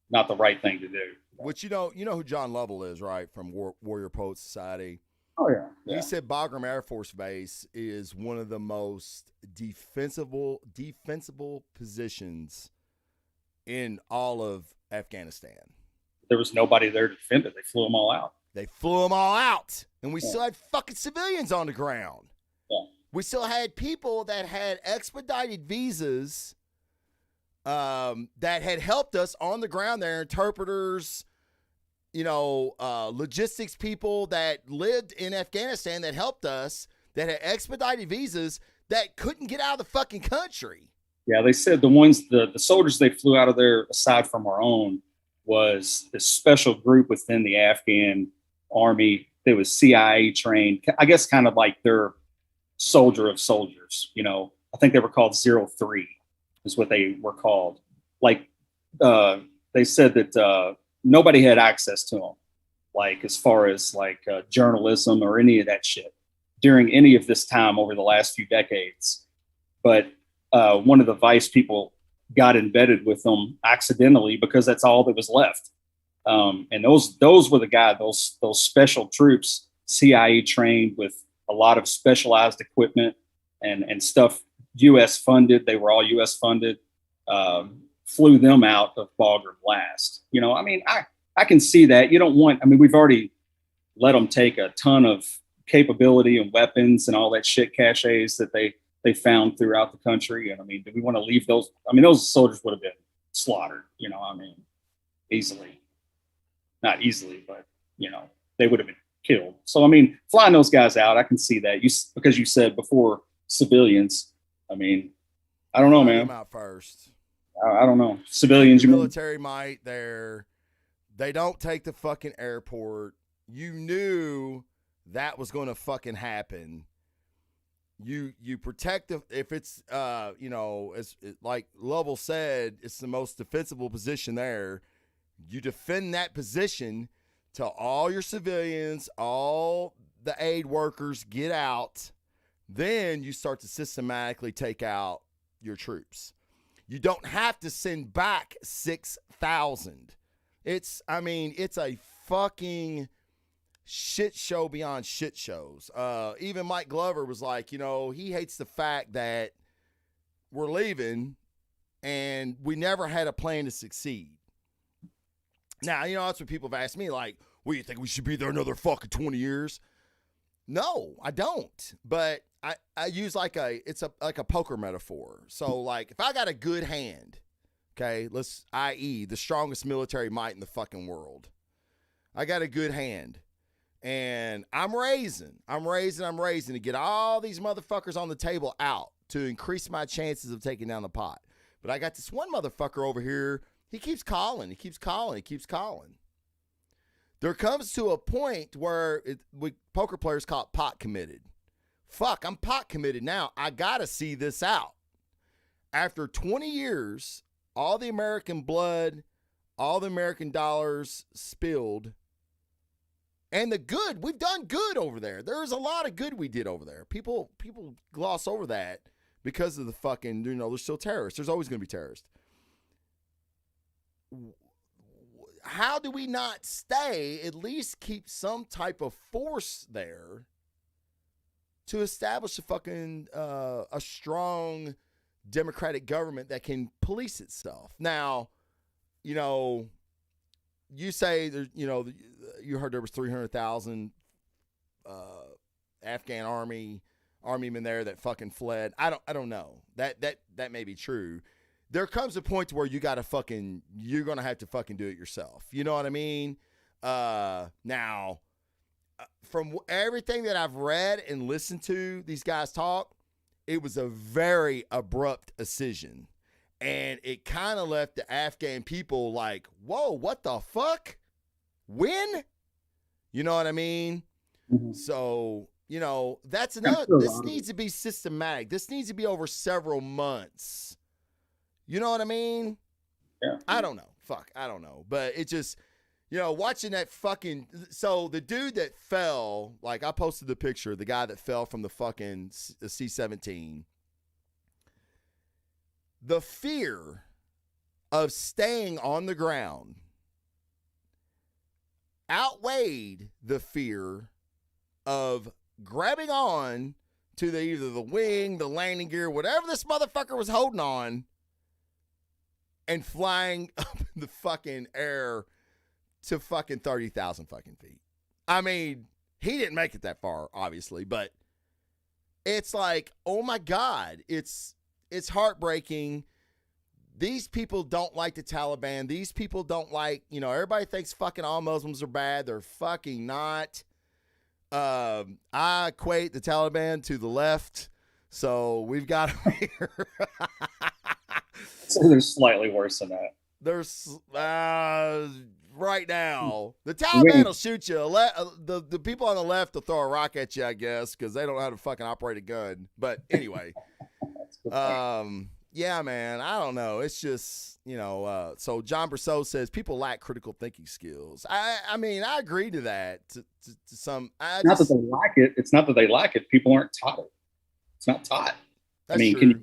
not the right thing to do. Which you know who John Lovell is, right? From Warrior Poet Society. Oh yeah. He said Bagram Air Force Base is one of the most defensible positions in all of Afghanistan. There was nobody there to defend it. They flew them all out. And we still had fucking civilians on the ground. Yeah. We still had people that had expedited visas that had helped us on the ground there, interpreters, you know, logistics people that lived in Afghanistan that helped us, that had expedited visas that couldn't get out of the fucking country. Yeah, they said the soldiers they flew out of there, aside from our own, was this special group within the Afghan army that was CIA trained. I guess kind of like their soldier of soldiers. You know, I think they were called 03 is what they were called. Like they said that nobody had access to them, like as far as like journalism or any of that shit during any of this time over the last few decades. But one of the Vice people got embedded with them accidentally because that's all that was left. And those were the guys, those special troops, CIA trained with a lot of specialized equipment and stuff, U.S. funded. They were all U.S. funded. Flew them out of Bagram last. You know, I mean, I can see that. You don't want. I mean, we've already let them take a ton of capability and weapons and all that shit caches that they found throughout the country. And I mean, do we want to leave those? I mean, those soldiers would have been slaughtered. You know, I mean, easily. Not easily, but you know, they would have been killed. So I mean, flying those guys out, I can see that. Because you said before civilians. I mean, I don't know, man. Them out first. I don't know. Civilians, you military might there. They don't take the fucking airport. You knew that was going to fucking happen. You protect if it's you know, as like Lovell said, it's the most defensible position there. You defend that position till all your civilians, all the aid workers get out. Then you start to systematically take out your troops. You don't have to send back 6,000. It's a fucking shit show beyond shit shows. Even Mike Glover was like, you know, he hates the fact that we're leaving and we never had a plan to succeed. Now, you know, that's what people have asked me, like, well, you think we should be there another fucking 20 years? No, I don't. But I use like a poker metaphor. So like if I got a good hand, okay, i.e. the strongest military might in the fucking world. I got a good hand. And I'm raising to get all these motherfuckers on the table out to increase my chances of taking down the pot. But I got this one motherfucker over here. He keeps calling. There comes to a point where poker players call it pot committed. Fuck, I'm pot committed now. I got to see this out. After 20 years, all the American blood, all the American dollars spilled, and the good, we've done good over there. There's a lot of good we did over there. People gloss over that because of the fucking, you know, there's still terrorists. There's always going to be terrorists. How do we not stay, at least keep some type of force there to establish a strong democratic government that can police itself? Now, you know, you say there's, you know, you heard there was 300,000 Afghan army army men there that fucking fled. I don't know. That may be true. There comes a point to where you're gonna have to fucking do it yourself. You know what I mean? Now, from everything that I've read and listened to these guys talk, it was a very abrupt decision. And it kind of left the Afghan people like, whoa, what the fuck? When? You know what I mean? Mm-hmm. So, that's another. This needs to be systematic. This needs to be over several months. You know what I mean? Yeah. I don't know. Fuck, I don't know. But it just, watching that fucking. So the dude that fell, like I posted the picture, the guy that fell from the fucking C-17. The fear of staying on the ground outweighed the fear of grabbing on to either the wing, the landing gear, whatever this motherfucker was holding on, and flying up in the fucking air to fucking 30,000 fucking feet. I mean, he didn't make it that far, obviously, but it's like, oh my God, it's heartbreaking. These people don't like the Taliban. These people don't like, everybody thinks fucking all Muslims are bad. They're fucking not. I equate the Taliban to the left. So we've got them here. So they're slightly worse than that. There's right now, the Taliban will shoot you. The people on the left will throw a rock at you, I guess, because they don't know how to fucking operate a gun. But anyway, yeah, man, I don't know. It's just, so John Brousseau says people lack critical thinking skills. I mean, I agree to that to some. Not that they lack it. It's not that they lack it. People aren't taught it. It's not taught. That's true.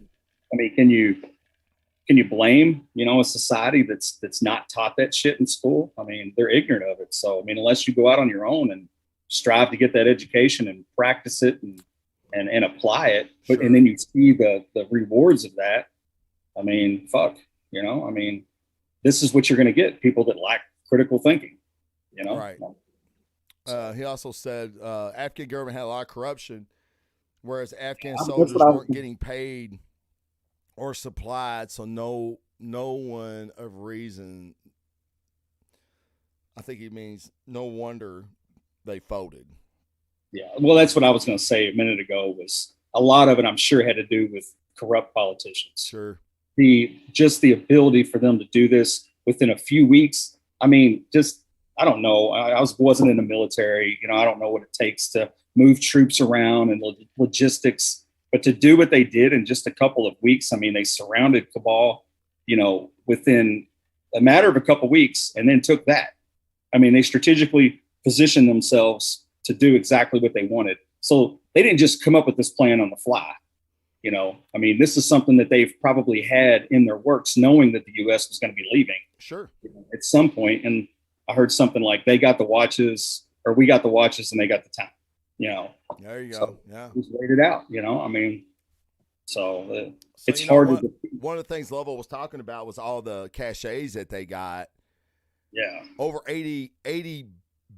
Can you blame, a society that's not taught that shit in school? I mean, they're ignorant of it. So, I mean, unless you go out on your own and strive to get that education and practice it and apply it, Sure. And then you see the rewards of that. I mean, fuck, I mean, this is what you're going to get. People that lack critical thinking, Right. He also said Afghan government had a lot of corruption, whereas Afghan soldiers weren't getting paid or supplied, so no one of reason. I think he means no wonder they folded. Yeah, well, that's what I was going to say a minute ago. Was a lot of it, I'm sure, had to do with corrupt politicians. Sure. The ability for them to do this within a few weeks. I mean, I don't know. I wasn't in the military. I don't know what it takes to move troops around and logistics. But to do what they did in just a couple of weeks, I mean, they surrounded Kabul, within a matter of a couple of weeks, and then took that. I mean, they strategically positioned themselves to do exactly what they wanted. So they didn't just come up with this plan on the fly. I mean, this is something that they've probably had in their works, knowing that the U.S. was going to be leaving. Sure. At some point. And I heard something like they got the watches, or we got the watches, and they got the time. There you go. So yeah. Just wait it out. I mean, so it's hard. One of the things Lovell was talking about was all the cachets that they got. Yeah. Over $80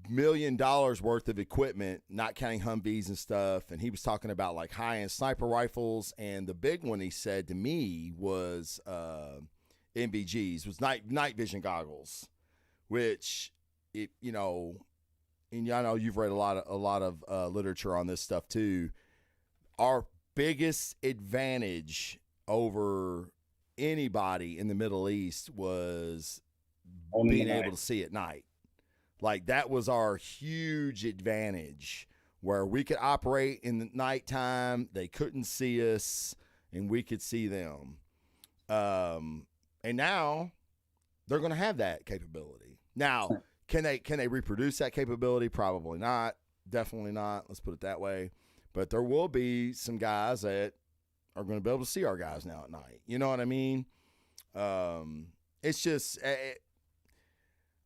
million worth of equipment, not counting Humvees and stuff. And he was talking about like high-end sniper rifles. And the big one he said to me was NVGs, was night vision goggles, which, and I know you've read a lot of literature on this stuff too. Our biggest advantage over anybody in the Middle East was being able to see at night. Like that was our huge advantage, where we could operate in the nighttime. They couldn't see us and we could see them. And now they're going to have that capability. Now, can they reproduce that capability? Probably not. Definitely not. Let's put it that way. But there will be some guys that are going to be able to see our guys now at night. You know what I mean? It's just,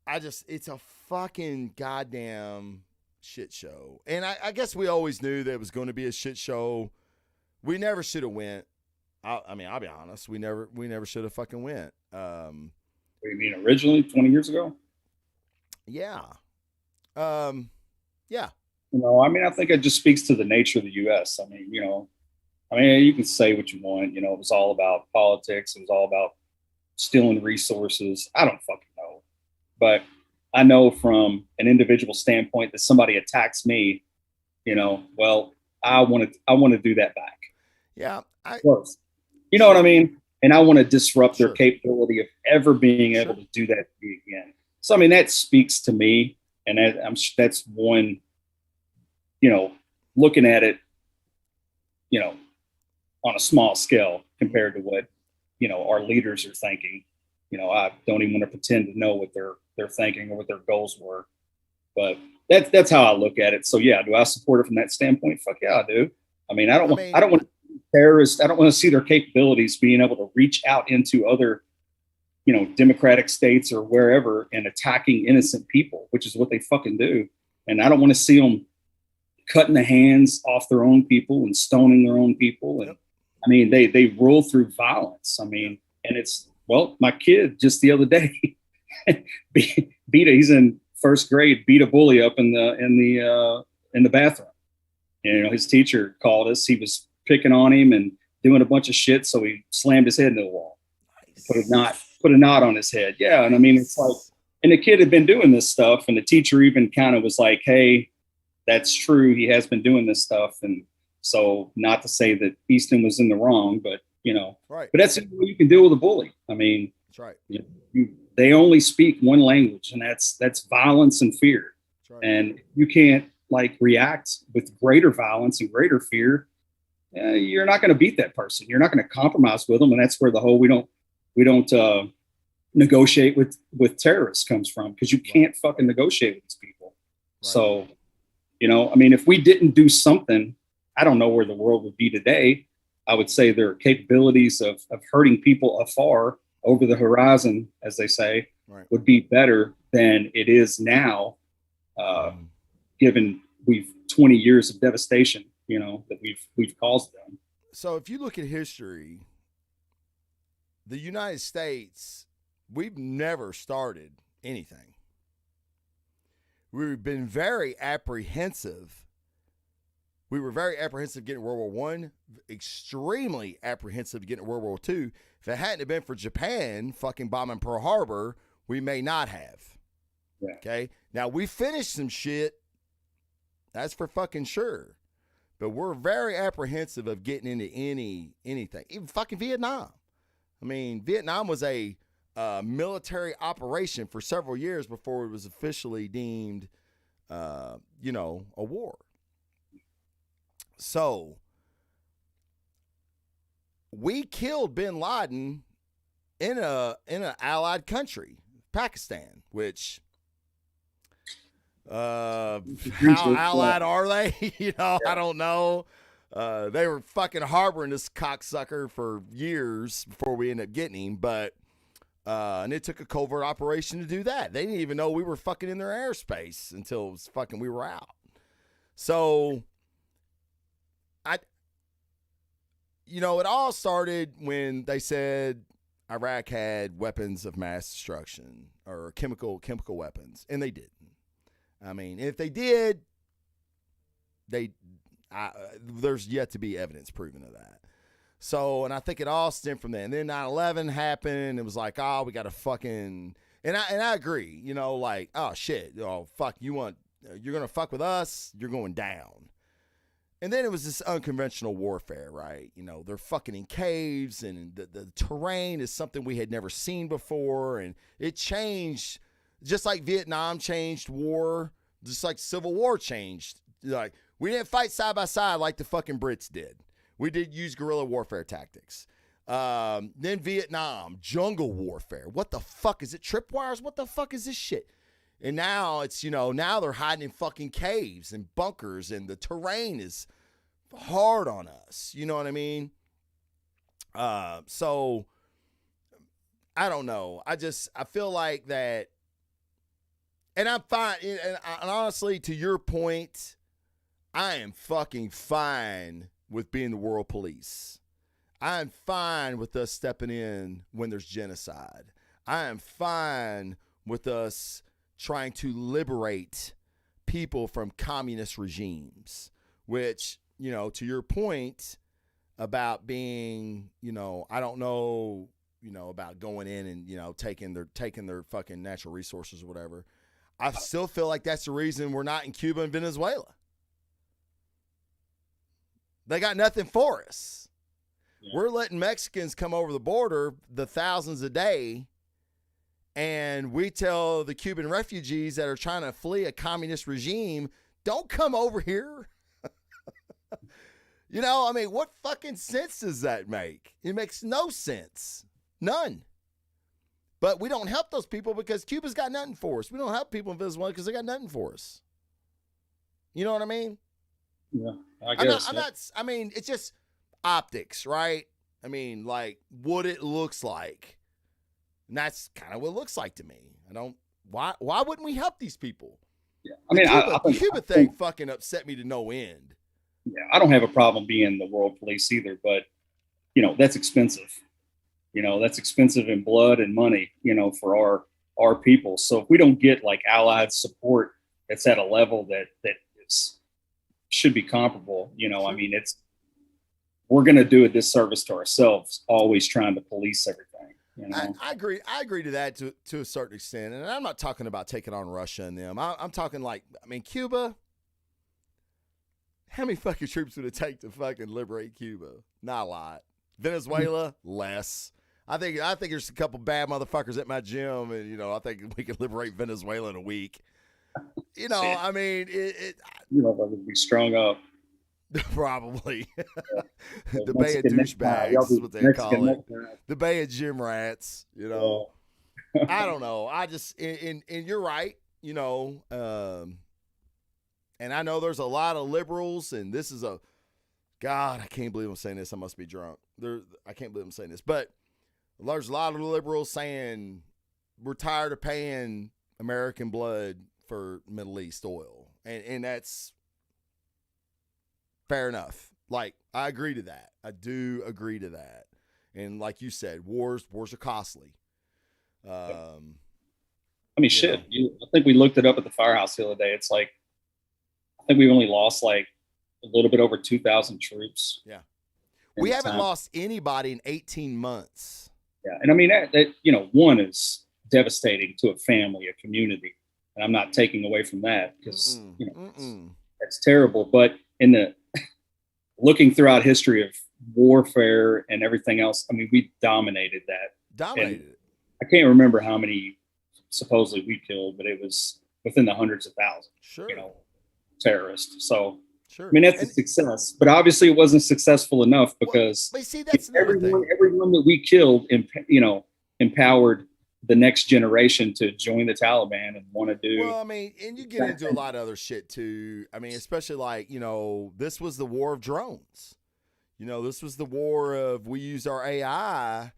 it's a fucking goddamn shit show. And I guess we always knew that it was going to be a shit show. We never should have went. I'll be honest. We never should have fucking went. What do you mean originally 20 years ago? Yeah. Yeah. I mean, I think it just speaks to the nature of the U.S. I mean, you can say what you want. It was all about politics. It was all about stealing resources. I don't fucking know, but I know from an individual standpoint that somebody attacks me, well, I want to do that back. Yeah, You know what I mean? And I want to disrupt their Sure. capability of ever being able to do that to me again. So I mean, that speaks to me, and that's one. Looking at it, you know, on a small scale compared to what our leaders are thinking. I don't even want to pretend to know what they're thinking or what their goals were, but that's how I look at it. So yeah, do I support it from that standpoint? Fuck yeah, I do. I mean, I don't want terrorists. I don't want to see their capabilities being able to reach out into other democratic states or wherever and attacking innocent people, which is what they fucking do. And I don't want to see them cutting the hands off their own people and stoning their own people. And I mean, they rule through violence. I mean, and it's, well, my kid just the other day he's in first grade, beat a bully up in the bathroom. His teacher called us. He was picking on him and doing a bunch of shit. So he slammed his head into the wall, put a knot on his head. Yeah. And I mean, it's like, and the kid had been doing this stuff, and the teacher even kind of was like, hey, that's true. He has been doing this stuff. And so, not to say that Easton was in the wrong, but right. But that's the way you can deal with a bully. I mean, that's right. They only speak one language, and that's violence and fear. Right. And you can't react with greater violence and greater fear. You're not going to beat that person. You're not going to compromise with them, and that's where the whole we don't negotiate with terrorists comes from, because you can't fucking negotiate with these people. Right. So, I mean, if we didn't do something, I don't know where the world would be today. I would say their capabilities of hurting people afar over the horizon, as they say, right, would be better than it is now, given we've 20 years of devastation, that we've caused them. So if you look at history, the United States, we've never started anything. We've been very apprehensive. We were very apprehensive getting World War I, extremely apprehensive getting World War II. If it hadn't been for Japan fucking bombing Pearl Harbor, we may not have. Yeah. Okay? Now, we finished some shit. That's for fucking sure. But we're very apprehensive of getting into anything. Even fucking Vietnam. I mean, Vietnam was a military operation for several years before it was officially deemed, a war. So, we killed bin Laden in an allied country, Pakistan, which, how allied are they? I don't know. They were fucking harboring this cocksucker for years before we ended up getting him, but and it took a covert operation to do that. They didn't even know we were fucking in their airspace until it was fucking we were out. So it all started when they said Iraq had weapons of mass destruction or chemical weapons, and they didn't. I mean, if they did, there's yet to be evidence proving of that. So, and I think it all stemmed from that. And then 9/11 happened, and it was like, oh, we got to fucking, and I agree, oh shit, oh fuck, you're gonna fuck with us, you're going down. And then it was this unconventional warfare, right? They're fucking in caves, and the terrain is something we had never seen before, and it changed, just like Vietnam changed war, just like Civil War changed. Like, we didn't fight side by side like the fucking Brits did. We did use guerrilla warfare tactics. Then Vietnam, jungle warfare. What the fuck is it? Tripwires? What the fuck is this shit? And now it's, now they're hiding in fucking caves and bunkers, and the terrain is hard on us. You know what I mean? So I don't know. I feel like that, and I'm fine. And honestly, to your point, I am fucking fine with being the world police. I am fine with us stepping in when there's genocide. I am fine with us trying to liberate people from communist regimes, which, to your point about being, I don't know, about going in and, taking their fucking natural resources or whatever. I still feel like that's the reason we're not in Cuba and Venezuela. They got nothing for us. Yeah. We're letting Mexicans come over the border, the thousands a day, and we tell the Cuban refugees that are trying to flee a communist regime, don't come over here. What fucking sense does that make? It makes no sense. None. But we don't help those people because Cuba's got nothing for us. We don't help people in Venezuela because they got nothing for us. You know what I mean? Yeah, I guess. It's just optics, right? Like what it looks like. And that's kind of what it looks like to me. Why wouldn't we help these people? Yeah. The Cuba thing fucking upset me to no end. Yeah, I don't have a problem being the world police either, but that's expensive. That's expensive in blood and money, for our people. So if we don't get like allied support that's at a level that should be comparable, Sure. We're going to do a disservice to ourselves, always trying to police everything. I agree. I agree to that to a certain extent. And I'm not talking about taking on Russia and them. I'm talking Cuba. How many fucking troops would it take to fucking liberate Cuba? Not a lot. Venezuela, less. I think there's a couple bad motherfuckers at my gym, and I think we can liberate Venezuela in a week. You would be strung up. Probably. The Bay of douchebags is what they call it. The Bay of gym rats. I don't know. I just and you're right. And I know there's a lot of liberals, and this is God, I can't believe I'm saying this. I must be drunk. I can't believe I'm saying this, but there's a lot of liberals saying we're tired of paying American blood for Middle East oil, and that's fair enough. Like, I agree to that. I do agree to that. And like you said, wars are costly. I think we looked it up at the firehouse the other day. It's like, I think we only lost like a little bit over 2,000 troops. Yeah. We haven't lost anybody in 18 months. Yeah. And that one is devastating to a family, a community. And I'm not taking away from that because, that's terrible. But looking throughout history of warfare and everything else, we dominated that. Dominated. I can't remember how many supposedly we killed, but it was within the hundreds of thousands. Sure. Terrorists. So sure. That's a success, but obviously it wasn't successful enough because that's everyone that we killed, empowered the next generation to join the Taliban and want to do. Well, and you get into a lot of other shit too. Especially like, this was the war of drones. This was the war of, we used our AI,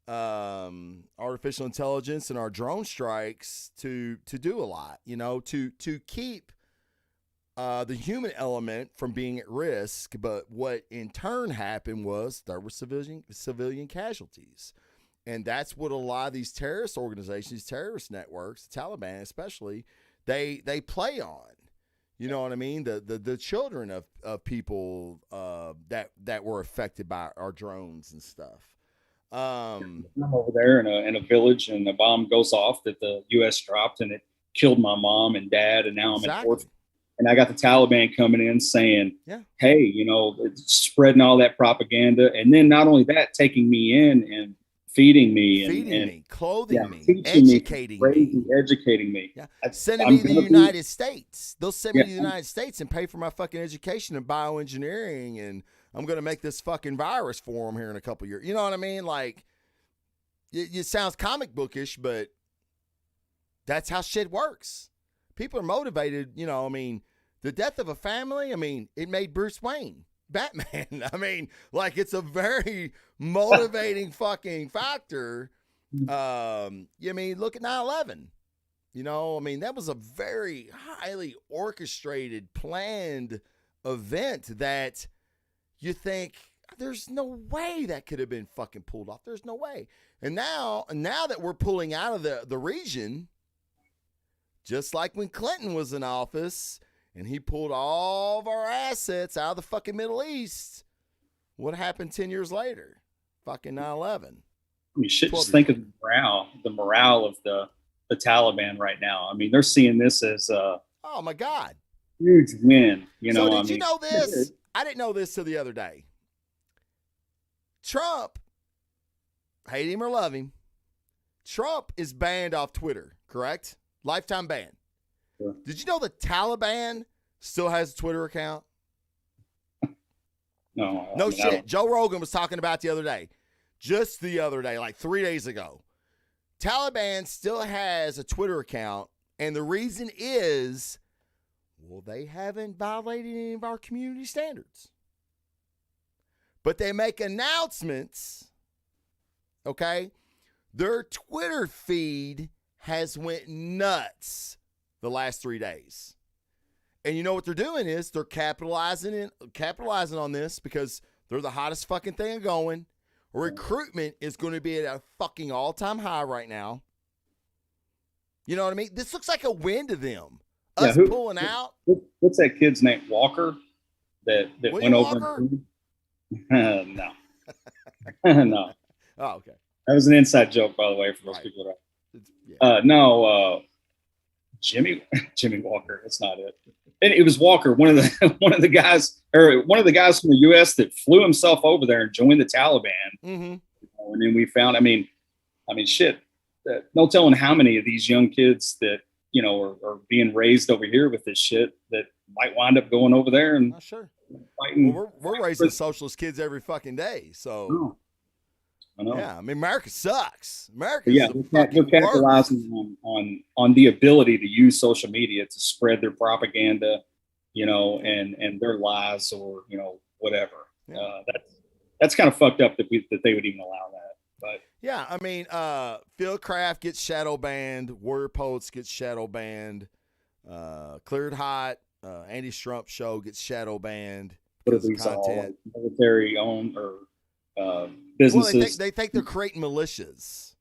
artificial intelligence and our drone strikes to do a lot, to keep the human element from being at risk. But what in turn happened was there were civilian casualties. And that's what a lot of these terrorist organizations, terrorist networks, the Taliban especially, they play on. You know what I mean? The children of people that were affected by our drones and stuff. I'm over there in a village, and a bomb goes off that the U.S. dropped, and it killed my mom and dad, and now I'm in orphan. And I got the Taliban coming in saying, hey, spreading all that propaganda. And then not only that, taking me in and feeding me, clothing me, educating me. Yeah. Sending me to the United States. They'll send me to the United States and pay for my fucking education in bioengineering, and I'm going to make this fucking virus for them here in a couple of years. You know what I mean? Like, it sounds comic bookish, but that's how shit works. People are motivated, the death of a family, it made Bruce Wayne Batman. It's a very motivating fucking factor. Look at 9/11. That was a very highly orchestrated, planned event that you think there's no way that could have been fucking pulled off. There's no way. And now that we're pulling out of the region, Just like when Clinton was in office and he pulled all of our assets out of the fucking Middle East. What happened 10 years later? Fucking 9/11. I mean, shit, just think of the morale of the Taliban right now. I mean, they're seeing this as a oh my God, huge win. You know, so did you know this? I didn't know this till the other day. Trump, hate him or love him, Trump is banned off Twitter, correct? Lifetime ban. Sure. Did you know the Taliban still has a Twitter account? No shit. Joe Rogan was talking about the other day. Just the other day, like 3 days ago. Taliban still has a Twitter account, and the reason is, well, they haven't violated any of our community standards. But they make announcements, okay? Their Twitter feed has went nuts the last 3 days. And you know what they're doing is they're capitalizing on this because they're the hottest fucking thing going. Recruitment is going to be at a fucking all-time high right now. You know what I mean? This looks like a win to them. Us pulling out. What's that kid's name? Walker? That went over. No. No. Oh, okay. That was an inside joke, by the way, for those people that Jimmy Walker. That's not it. And it was Walker, one of the guys from the U.S. that flew himself over there and joined the Taliban. Mm-hmm. And then we found, I mean, shit. No telling how many of these young kids that are being raised over here with this shit that might wind up going over there and fighting. Well, we're raising socialist kids every fucking day, so. I know. Yeah, I mean, America sucks. America, they're capitalizing on the ability to use social media to spread their propaganda, and their lies or whatever. Yeah. That's kind of fucked up that they would even allow that. But yeah, I mean, Phil Kraft gets shadow banned. Warrior Poets gets shadow banned. Cleared Hot, Andy Strump show gets shadow banned because of content. Military owned or. Businesses. Well, they think they're creating militias.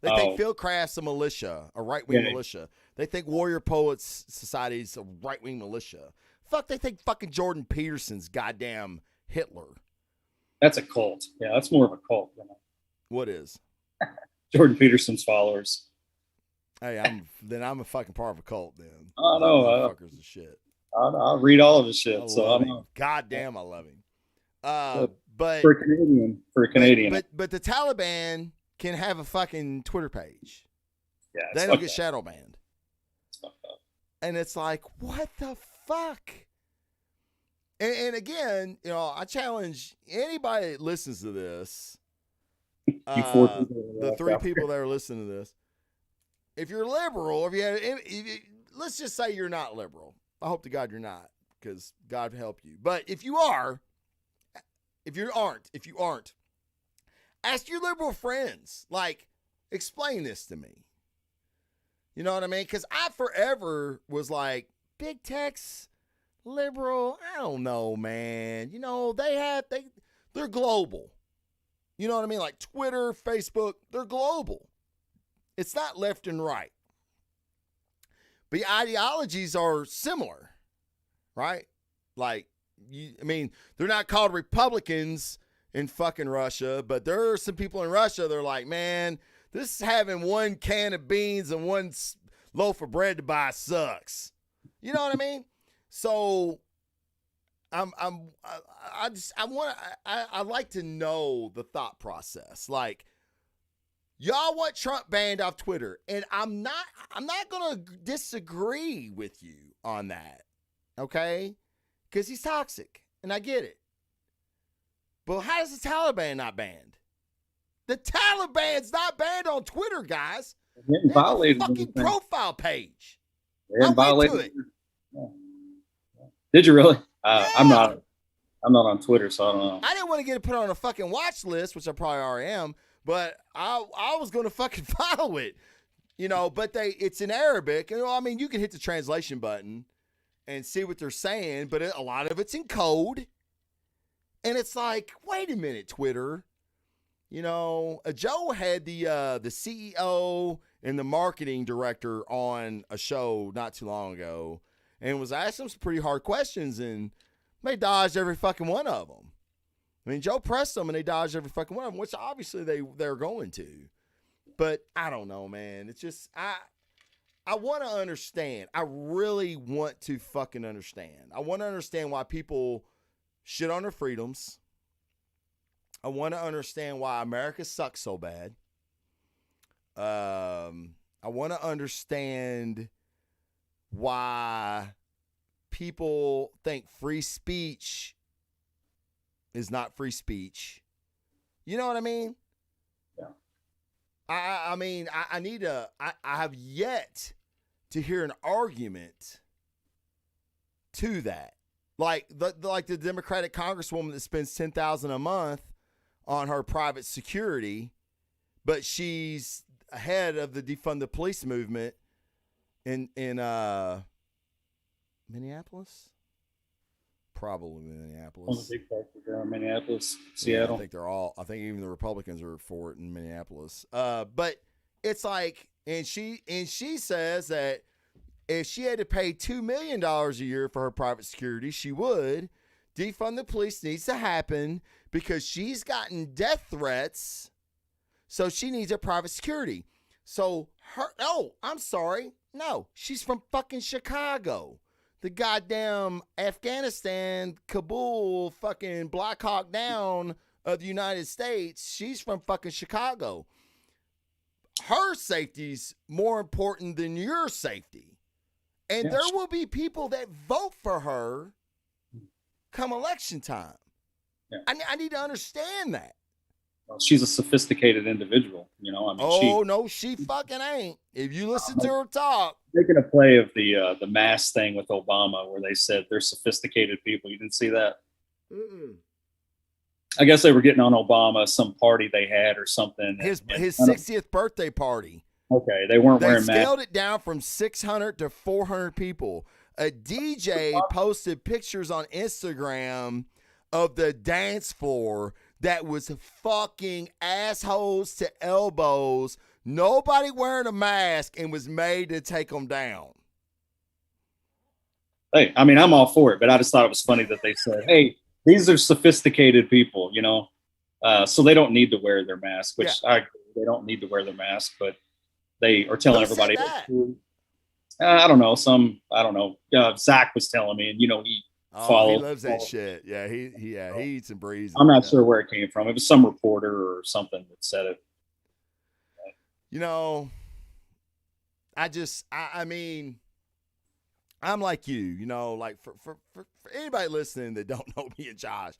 They think Phil Kraft's a militia, a right-wing militia. They think Warrior Poets Society's a right-wing militia. Fuck, they think fucking Jordan Peterson's goddamn Hitler. That's a cult. Yeah, that's more of a cult. What is? Jordan Peterson's followers. Hey, I'm a fucking part of a cult then. I know. Fuckers of shit. I'll read all of his shit. Goddamn, I love him. But for a Canadian, but the Taliban can have a fucking Twitter page. Yeah, they don't get shadow banned. And it's like, what the fuck? And again, I challenge anybody that listens to this. The three people that are listening to this. If you're liberal, let's just say you're not liberal. I hope to God you're not, because God help you. But if you are. If you aren't, ask your liberal friends, like, explain this to me. You know what I mean? Because I forever was like, big tech's liberal. I don't know, man. They're global. You know what I mean? Like Twitter, Facebook, they're global. It's not left and right. But the ideologies are similar, right? Like, they're not called Republicans in fucking Russia, but there are some people in Russia, they're like, man, this having one can of beans and one loaf of bread to buy sucks. You know what I mean? So I like to know the thought process. Like, y'all want Trump banned off Twitter, and I'm not going to disagree with you on that. Okay? Because he's toxic, and I get it. But how is the Taliban not banned? The Taliban's not banned on Twitter, guys. They have a fucking profile page. I went to it. Did you really? Yeah. I'm not on Twitter, so I don't know. I didn't want to get it put on a fucking watch list, which I probably already am, but I was going to fucking follow it. But it's in Arabic. And, you can hit the translation button and see what they're saying, but a lot of it's in code. And it's like, wait a minute, Twitter. Joe had the CEO and the marketing director on a show not too long ago, and was asking some pretty hard questions, and they dodged every fucking one of them. I mean, Joe pressed them, and they dodged every fucking one of them, which obviously they're going to. But I don't know, man. It's just I want to understand. I really want to fucking understand. I want to understand why people shit on their freedoms. I want to understand why America sucks so bad. I want to understand why people think free speech is not free speech. You know what I mean? Yeah. I mean, I have yet to hear an argument to that. Like the Democratic Congresswoman that spends $10,000 a month on her private security, but she's head of the defund the police movement in Minneapolis. Probably Minneapolis. One of the big factors around Minneapolis, Yeah, Seattle. I think they're all. I think even the Republicans are for it in Minneapolis. But it's like, and she says that if she had to pay $2 million a year for her private security, she would. Defund the police needs to happen because she's gotten death threats, so she needs a private security. So her. Oh, I'm sorry. No, she's from fucking Chicago. The goddamn Afghanistan, Kabul, fucking Black Hawk Down of the United States. She's from fucking Chicago. Her safety's more important than your safety. And there will be people that vote for her come election time. Yeah. I need to understand that. Well, she's a sophisticated individual, you know. I mean, no, she fucking ain't. If you listen to her talk. Making a play of the mask thing with Obama, where they said they're sophisticated people. You didn't see that? Mm-mm. I guess they were getting on Obama, some party they had or something. His 60th birthday party. Okay, they weren't wearing masks. They scaled it down from 600 to 400 people. A DJ posted pictures on Instagram of the dance floor that was fucking assholes to elbows, nobody wearing a mask, and was made to take them down. Hey, I mean, I'm all for it, but I just thought it was funny that they said, hey, these are sophisticated people, you know, so they don't need to wear their mask, which I agree. They don't need to wear their mask, but they are telling everybody. I don't know. I don't know. Zach was telling me, and, you know, he loves that shit. Yeah, he eats and breathes. I'm not sure where it came from. It was some reporter or something that said it. You know, I mean, I'm like you know, like for anybody listening that don't know me and Josh,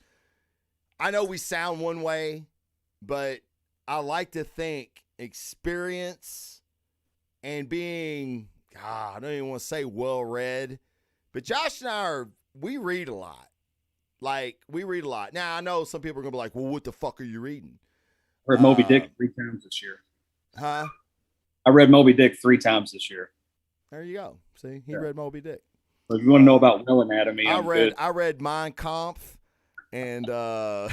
I know we sound one way, but I like to think experience and being, I don't even want to say well-read, but Josh and I we read a lot. Like, we read a lot. Now, I know some people are going to be like, well, what the fuck are you reading? I read Moby Dick 3 times this year. Huh? I read Moby Dick 3 times this year. There you go. See, he read Moby Dick. So if you want to know about Will Anatomy, I read Mein Kampf and the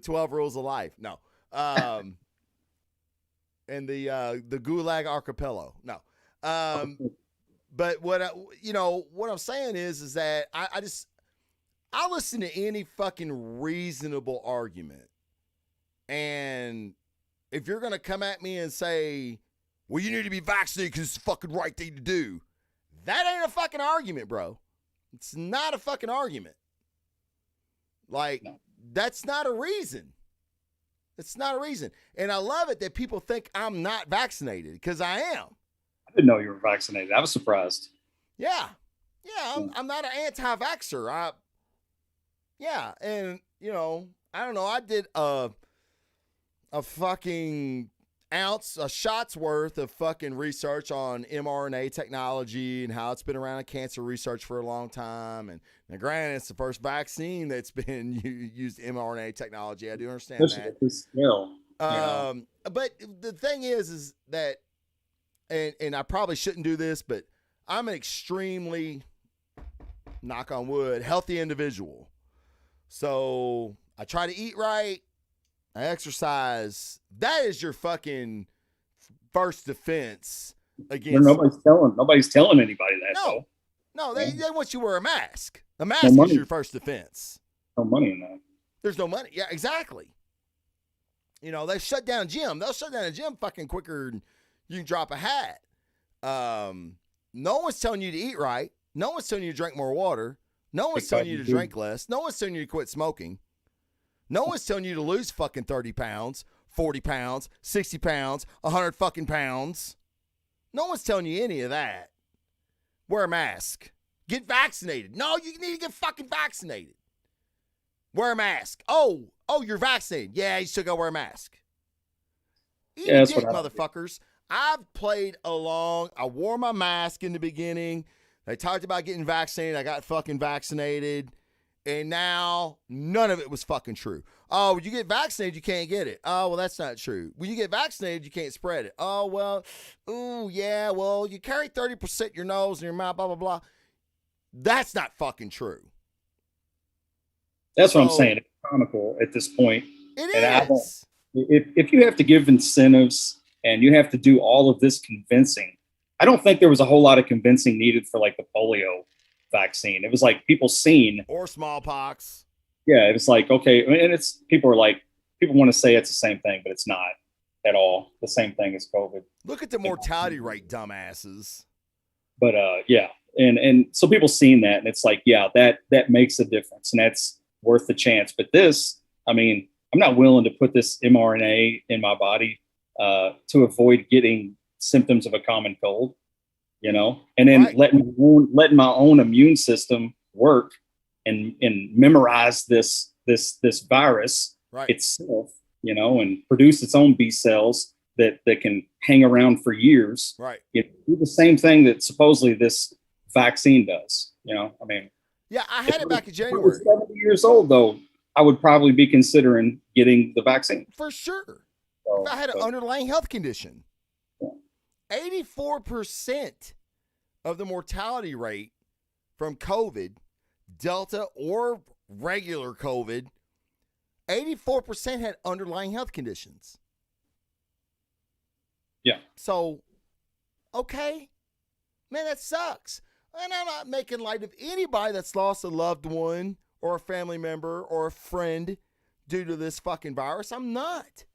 12 Rules of Life. No. And the Gulag Archipelago. No. But what I'm saying is that I listen to any fucking reasonable argument. And if you're going to come at me and say, well, you need to be vaccinated because it's the fucking right thing to do, that ain't a fucking argument, bro. It's not a fucking argument. Like, that's not a reason. It's not a reason. And I love it that people think I'm not vaccinated, because I am. I didn't know you were vaccinated. I was surprised. Yeah. Yeah, I'm not an anti-vaxxer. And, you know, I don't know. I did a fucking a shot's worth of fucking research on mRNA technology and how it's been around in cancer research for a long time. And now, granted, it's the first vaccine that's been used mRNA technology. I do understand that. But the thing is that, and I probably shouldn't do this, but I'm an extremely, knock on wood, healthy individual. So I try to eat right. I exercise. That is your fucking first defense But against. nobody's telling anybody that. No, though. they want you to wear a mask. A mask No is money. your first defense. No money in that. There's no money. Yeah, exactly. They shut down a gym. They'll shut down a gym fucking quicker than you can drop a hat. No one's telling you to eat right. No one's telling you to drink more water. No one's telling you to drink less. No one's telling you to quit smoking. No one's telling you to lose fucking 30 pounds, 40 pounds, 60 pounds, 100 fucking pounds. No one's telling you any of that. Wear a mask. Get vaccinated. No, you need to get fucking vaccinated. Wear a mask. Oh, you're vaccinated. Yeah, you still gotta wear a mask. Eat a dick, motherfuckers. I've played along. I wore my mask in the beginning. They talked about getting vaccinated. I got fucking vaccinated. And now none of it was fucking true. Oh, when you get vaccinated, you can't get it. Oh, well, that's not true. When you get vaccinated, you can't spread it. Oh, well, you carry 30% in your nose and your mouth, blah, blah, blah. That's not fucking true. That's what I'm saying. It's comical at this point. It is. If you have to give incentives and you have to do all of this convincing, I don't think there was a whole lot of convincing needed for like the polio vaccine. It was like people seen. Or smallpox. Yeah, it was like, okay. And people want to say it's the same thing, but it's not at all the same thing as COVID. Look at the mortality rate, dumbasses. But yeah. And so people seen that and it's like, yeah, that makes a difference and that's worth the chance. But this, I mean, I'm not willing to put this mRNA in my body to avoid getting symptoms of a common cold, and then letting my own immune system work and memorize this virus itself, and produce its own B cells that can hang around for years. Right. Do the same thing that supposedly this vaccine does. I mean, yeah, I had it back in January. If I was 70 years old, though, I would probably be considering getting the vaccine. For sure. If I had an underlying health condition. 84% of the mortality rate from COVID, Delta or regular COVID, 84% had underlying health conditions. Yeah. So, okay. Man, that sucks. And I'm not making light of anybody that's lost a loved one or a family member or a friend due to this fucking virus. I'm not.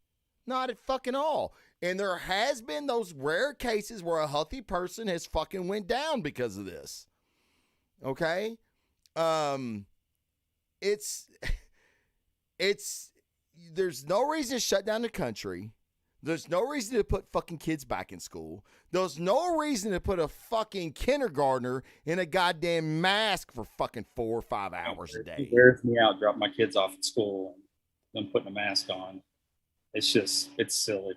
Not at fucking all. And there has been those rare cases where a healthy person has fucking went down because of this. Okay? There's no reason to shut down the country. There's no reason to put fucking kids back in school. There's no reason to put a fucking kindergartner in a goddamn mask for fucking 4 or 5 hours a day. It wears me out, drop my kids off at school and them putting a mask on. It's silly,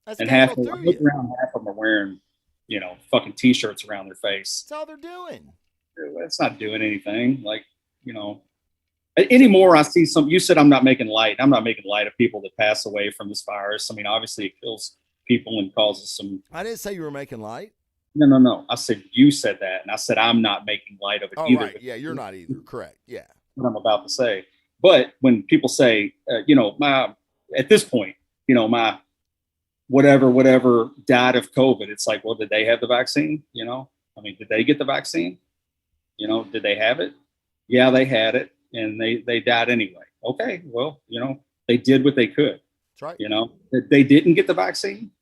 That's and half of them are wearing, fucking t-shirts around their face. That's all they're doing. It's not doing anything. Like, anymore, I see you said I'm not making light of people that pass away from this virus. I mean, obviously it kills people and causes some. I didn't say you were making light. No. I said you said that, and I said I'm not making light of it either. Right. Yeah, you're not either. Correct. Yeah. What I'm about to say. But when people say, at this point, my whatever died of COVID, it's like, well, did they have the vaccine? I mean, did they get the vaccine? Did they have it? Yeah, they had it. And they died anyway. Okay, well, they did what they could. That's right. That they didn't get the vaccine.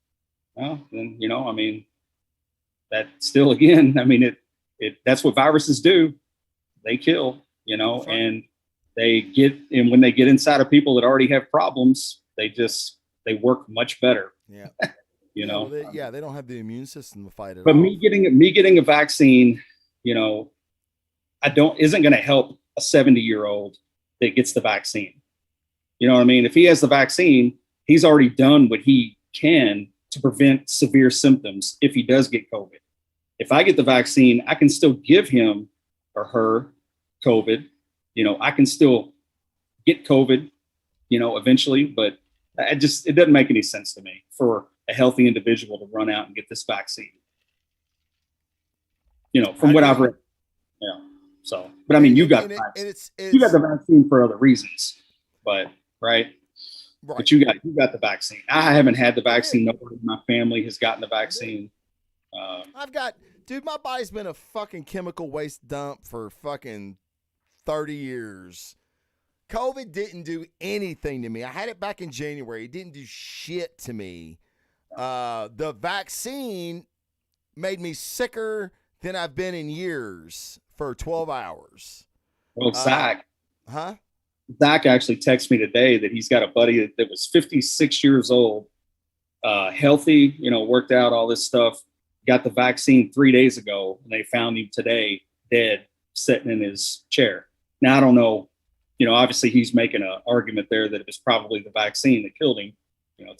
Well, then, I mean, that still, again, I mean, that's what viruses do. They kill, Right. and and when they get inside of people that already have problems, they work much better. Yeah. They don't have the immune system to fight it. But me getting a vaccine, isn't going to help a 70-year-old that gets the vaccine. You know what I mean? If he has the vaccine, he's already done what he can to prevent severe symptoms if he does get COVID. If I get the vaccine, I can still give him or her COVID. I can still get COVID, eventually, but it doesn't make any sense to me for a healthy individual to run out and get this vaccine. From what I've read. Yeah. So, but I mean, you got the vaccine for other reasons, but right. Right. But you got the vaccine. I haven't had the vaccine. Nobody in my family has gotten the vaccine. Dude, my body's been a fucking chemical waste dump for fucking 30 years. COVID didn't do anything to me. I had it back in January. It didn't do shit to me. The vaccine made me sicker than I've been in years for 12 hours. Well, Zach Huh? Zach actually texted me today that he's got a buddy that was 56 years old, healthy, worked out, all this stuff, got the vaccine 3 days ago, and they found him today dead, sitting in his chair. Now, I don't know, obviously he's making an argument there that it was probably the vaccine that killed him.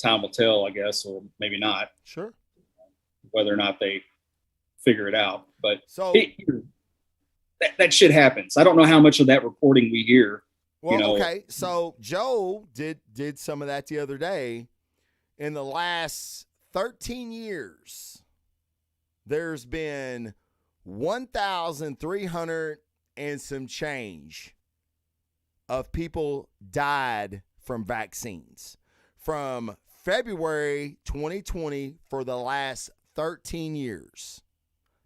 Time will tell, I guess, or maybe not. Sure. Whether or not they figure it out. But so that shit happens. I don't know how much of that reporting we hear. Well, okay. So Joe did some of that the other day. In the last 13 years, there's been 1,300 and some change of people died from vaccines. From February 2020 for the last 13 years.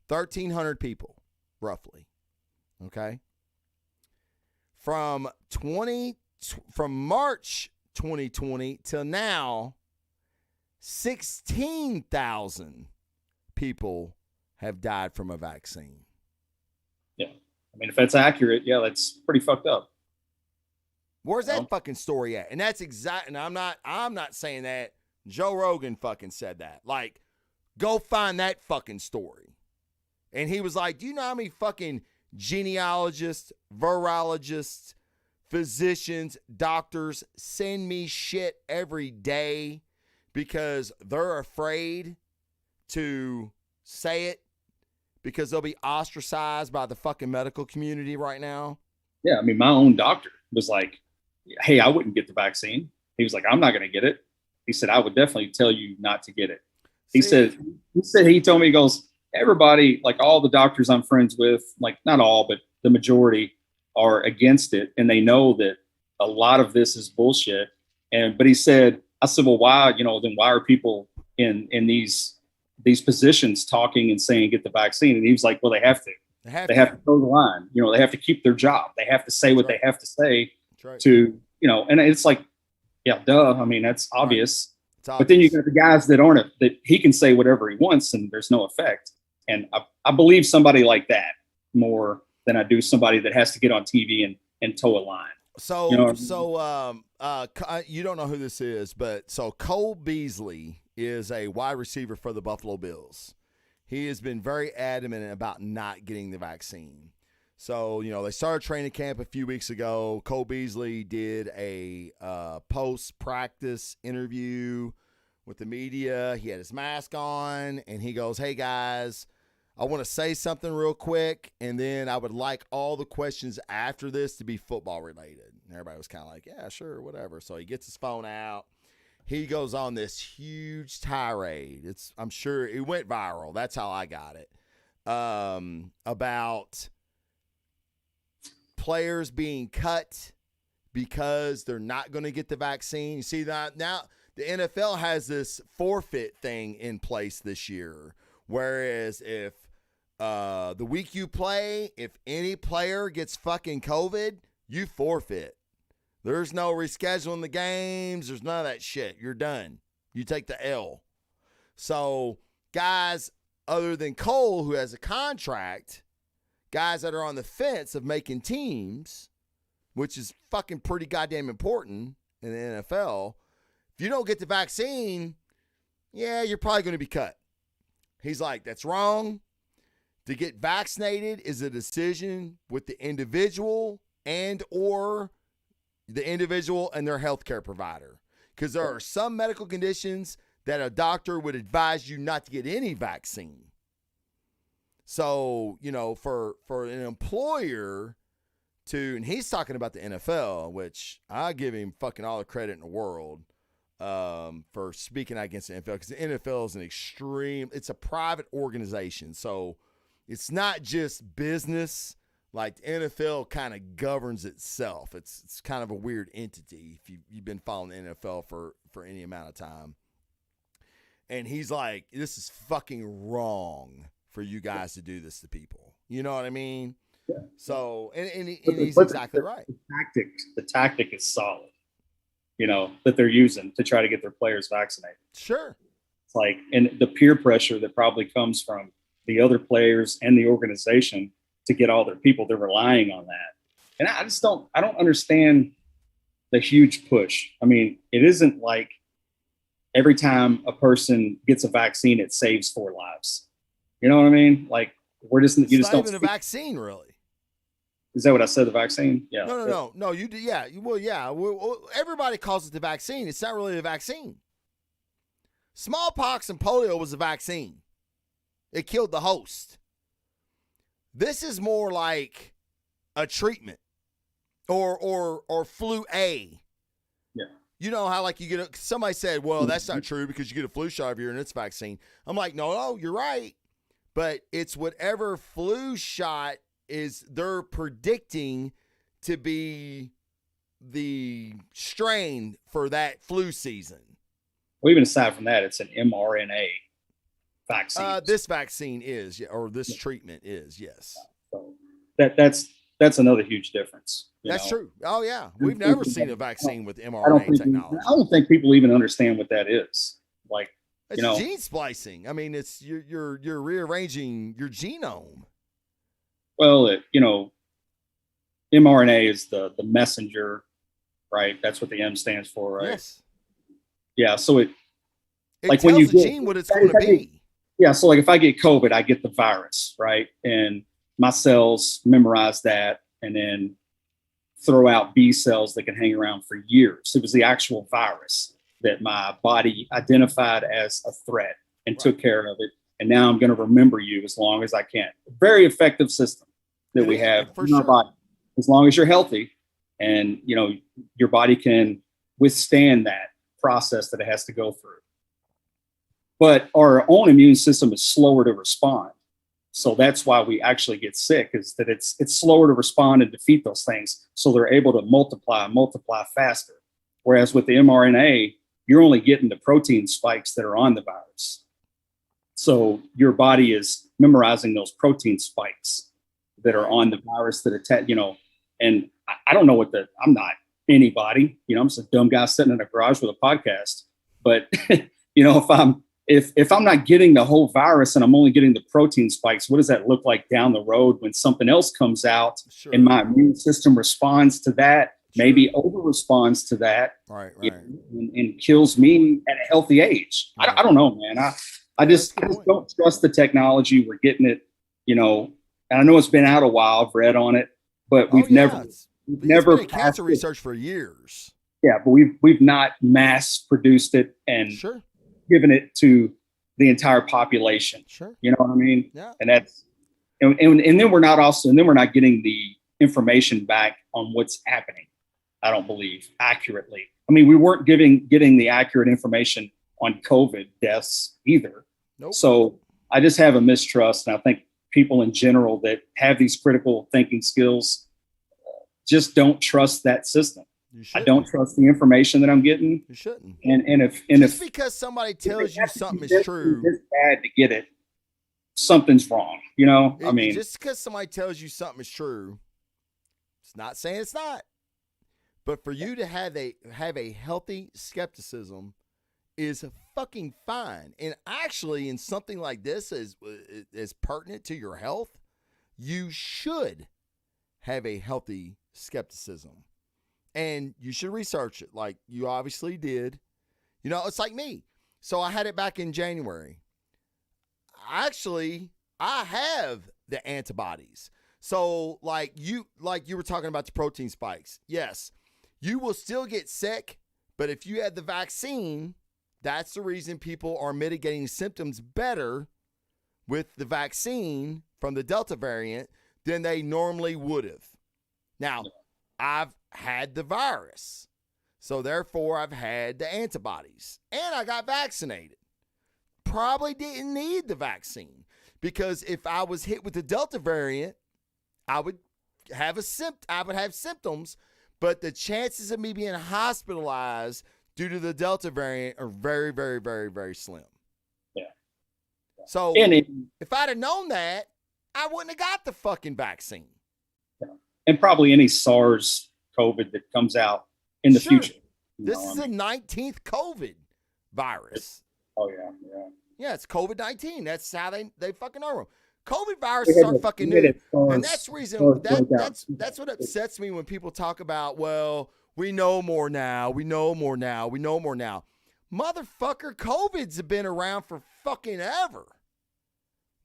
1,300 people, roughly. Okay? From March 2020 till now, 16,000 people have died from a vaccine. Yeah. I mean, if that's accurate, yeah, that's pretty fucked up. Where's that fucking story at? And that's exact. And I'm not saying that. Joe Rogan fucking said that. Like, go find that fucking story. And he was like, do you know how many fucking genealogists, virologists, physicians, doctors send me shit every day because they're afraid to say it because they'll be ostracized by the fucking medical community right now? Yeah, I mean, my own doctor was like, hey, I wouldn't get the vaccine. He was like, I'm not going to get it. He said, I would definitely tell you not to get it. He said, he told me, he goes, everybody, like all the doctors I'm friends with, like not all, but the majority are against it. And they know that a lot of this is bullshit. But he said, I said, well, why, then why are people in these positions talking and saying, get the vaccine? And he was like, well, they have to. They have to toe the line. They have to keep their job. They have to say what they have to say to, and it's like, yeah, duh. I mean, that's obvious. But then you got the guys that aren't, that he can say whatever he wants and there's no effect. And I believe somebody like that more than I do somebody that has to get on TV and toe a line. So, you don't know who this is, but so Cole Beasley is a wide receiver for the Buffalo Bills. He has been very adamant about not getting the vaccine. So, they started training camp a few weeks ago. Cole Beasley did a post-practice interview with the media. He had his mask on, and he goes, hey, guys, I want to say something real quick, and then I would like all the questions after this to be football-related. And everybody was kind of like, yeah, sure, whatever. So he gets his phone out. He goes on this huge tirade. I'm sure it went viral. That's how I got it. About players being cut because they're not going to get the vaccine. You see that now the NFL has this forfeit thing in place this year. Whereas if the week you play, if any player gets fucking COVID, you forfeit. There's no rescheduling the games. There's none of that shit. You're done. You take the L. So guys other than Cole, who has a contract, guys that are on the fence of making teams, which is fucking pretty goddamn important in the NFL, if you don't get the vaccine, yeah, you're probably going to be cut. He's like, that's wrong. To get vaccinated is a decision with the individual and or the individual and their healthcare provider. Because there are some medical conditions that a doctor would advise you not to get any vaccine. So, for an employer to, and he's talking about the NFL, which I give him fucking all the credit in the world for speaking out against the NFL, because the NFL is it's a private organization. So it's not just business Like the NFL kind of governs itself. It's kind of a weird entity if you've been following the NFL for any amount of time. And he's like, this is fucking wrong for you guys to do this to people. You know what I mean? Yeah. So, and he's exactly right. The tactic is solid, that they're using to try to get their players vaccinated. Sure. It's like, and the peer pressure that probably comes from the other players and the organization to get all their people, they're relying on that. And I don't understand the huge push. I mean, it isn't like every time a person gets a vaccine, it saves 4 lives. You know what I mean? Like, it's not even a vaccine, really. Is that what I said? The vaccine? Yeah. No. You do. Yeah. Well, yeah. Everybody calls it the vaccine. It's not really a vaccine. Smallpox and polio was a vaccine. It killed the host. This is more like a treatment or flu A. Yeah. You know how like you get somebody said, well, that's not true because you get a flu shot every year and it's vaccine. I'm like, no, you're right. But it's whatever flu shot is they're predicting to be the strain for that flu season. Well, even aside from that, it's an mRNA vaccine. This vaccine is, or this treatment is, yes. So that's another huge difference. That's true. Oh yeah, we've never seen a vaccine with mRNA technology. I don't think people even understand what that is. Like, it's gene splicing. I mean, it's you're rearranging your genome. Well, mRNA is the messenger, right? That's what the M stands for, right? Yes. Yeah. So it like tells when you the gene what it's going to be. Yeah. So like if I get COVID, I get the virus, right? And my cells memorize that and then throw out B cells that can hang around for years. It was the actual virus that my body identified as a threat and took care of it. And now I'm going to remember you as long as I can. Very effective system that we have in our body. As long as you're healthy and, your body can withstand that process that it has to go through. But our own immune system is slower to respond. So that's why we actually get sick, is that it's slower to respond and defeat those things. So they're able to multiply faster. Whereas with the mRNA, you're only getting the protein spikes that are on the virus. So your body is memorizing those protein spikes that are on the virus that attack, and I don't know I'm not anybody, I'm just a dumb guy sitting in a garage with a podcast. But, if I'm not getting the whole virus and I'm only getting the protein spikes, what does that look like down the road when something else comes out and my immune system responds to that, maybe over responds to that, right. And kills me at a healthy age? Right. I don't know, man. I just don't trust the technology. We're getting it, and I know it's been out a while. I've read on it, but we've never been in cancer research for years. Yeah, but we've not mass produced it and given it to the entire population. Sure. You know what I mean? Yeah. And that's and then we're not getting the information back on what's happening. I don't believe accurately. I mean, we weren't getting the accurate information on COVID deaths either. Nope. So I just have a mistrust, and I think people in general that have these critical thinking skills just don't trust that system. I don't trust the information that I'm getting. You shouldn't. And if because somebody tells you something is true, it's bad to get it, something's wrong. I mean, just because somebody tells you something is true, it's not saying it's not. But for you to have a healthy skepticism is fucking fine. And actually, in something like this is pertinent to your health, you should have a healthy skepticism. And you should research it like you obviously did. It's like me. So I had it back in January. Actually, I have the antibodies. So like you were talking about the protein spikes. Yes, you will still get sick, but if you had the vaccine, that's the reason people are mitigating symptoms better with the vaccine from the Delta variant than they normally would have. Now, I've had the virus, so therefore I've had the antibodies, and I got vaccinated. Probably didn't need the vaccine, because if I was hit with the Delta variant, I would have symptoms, but the chances of me being hospitalized due to the Delta variant are very, very, very, very slim. Yeah. So if I'd have known that, I wouldn't have got the fucking vaccine. Yeah. And probably any SARS COVID that comes out in the future. This is the 19th COVID virus. Oh, yeah, yeah. Yeah, it's COVID-19. That's how they fucking are them. COVID viruses aren't fucking new. And that's the reason that's what upsets me when people talk about, well, we know more now. We know more now. We know more now. Motherfucker, COVID's been around for fucking ever.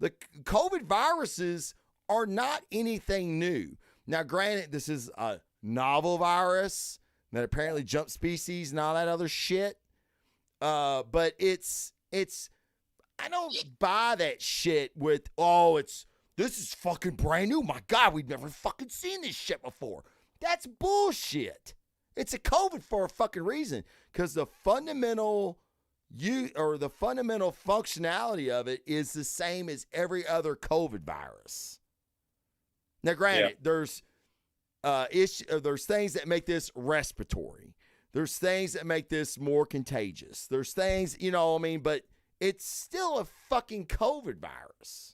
The COVID viruses are not anything new. Now, granted, this is a novel virus that apparently jumped species and all that other shit. But it's I don't buy that shit with, this is fucking brand new. My God, we've never fucking seen this shit before. That's bullshit. It's a COVID for a fucking reason, because the fundamental functionality of it is the same as every other COVID virus. Now, granted, there's things that make this respiratory. There's things that make this more contagious. There's things, but it's still a fucking COVID virus.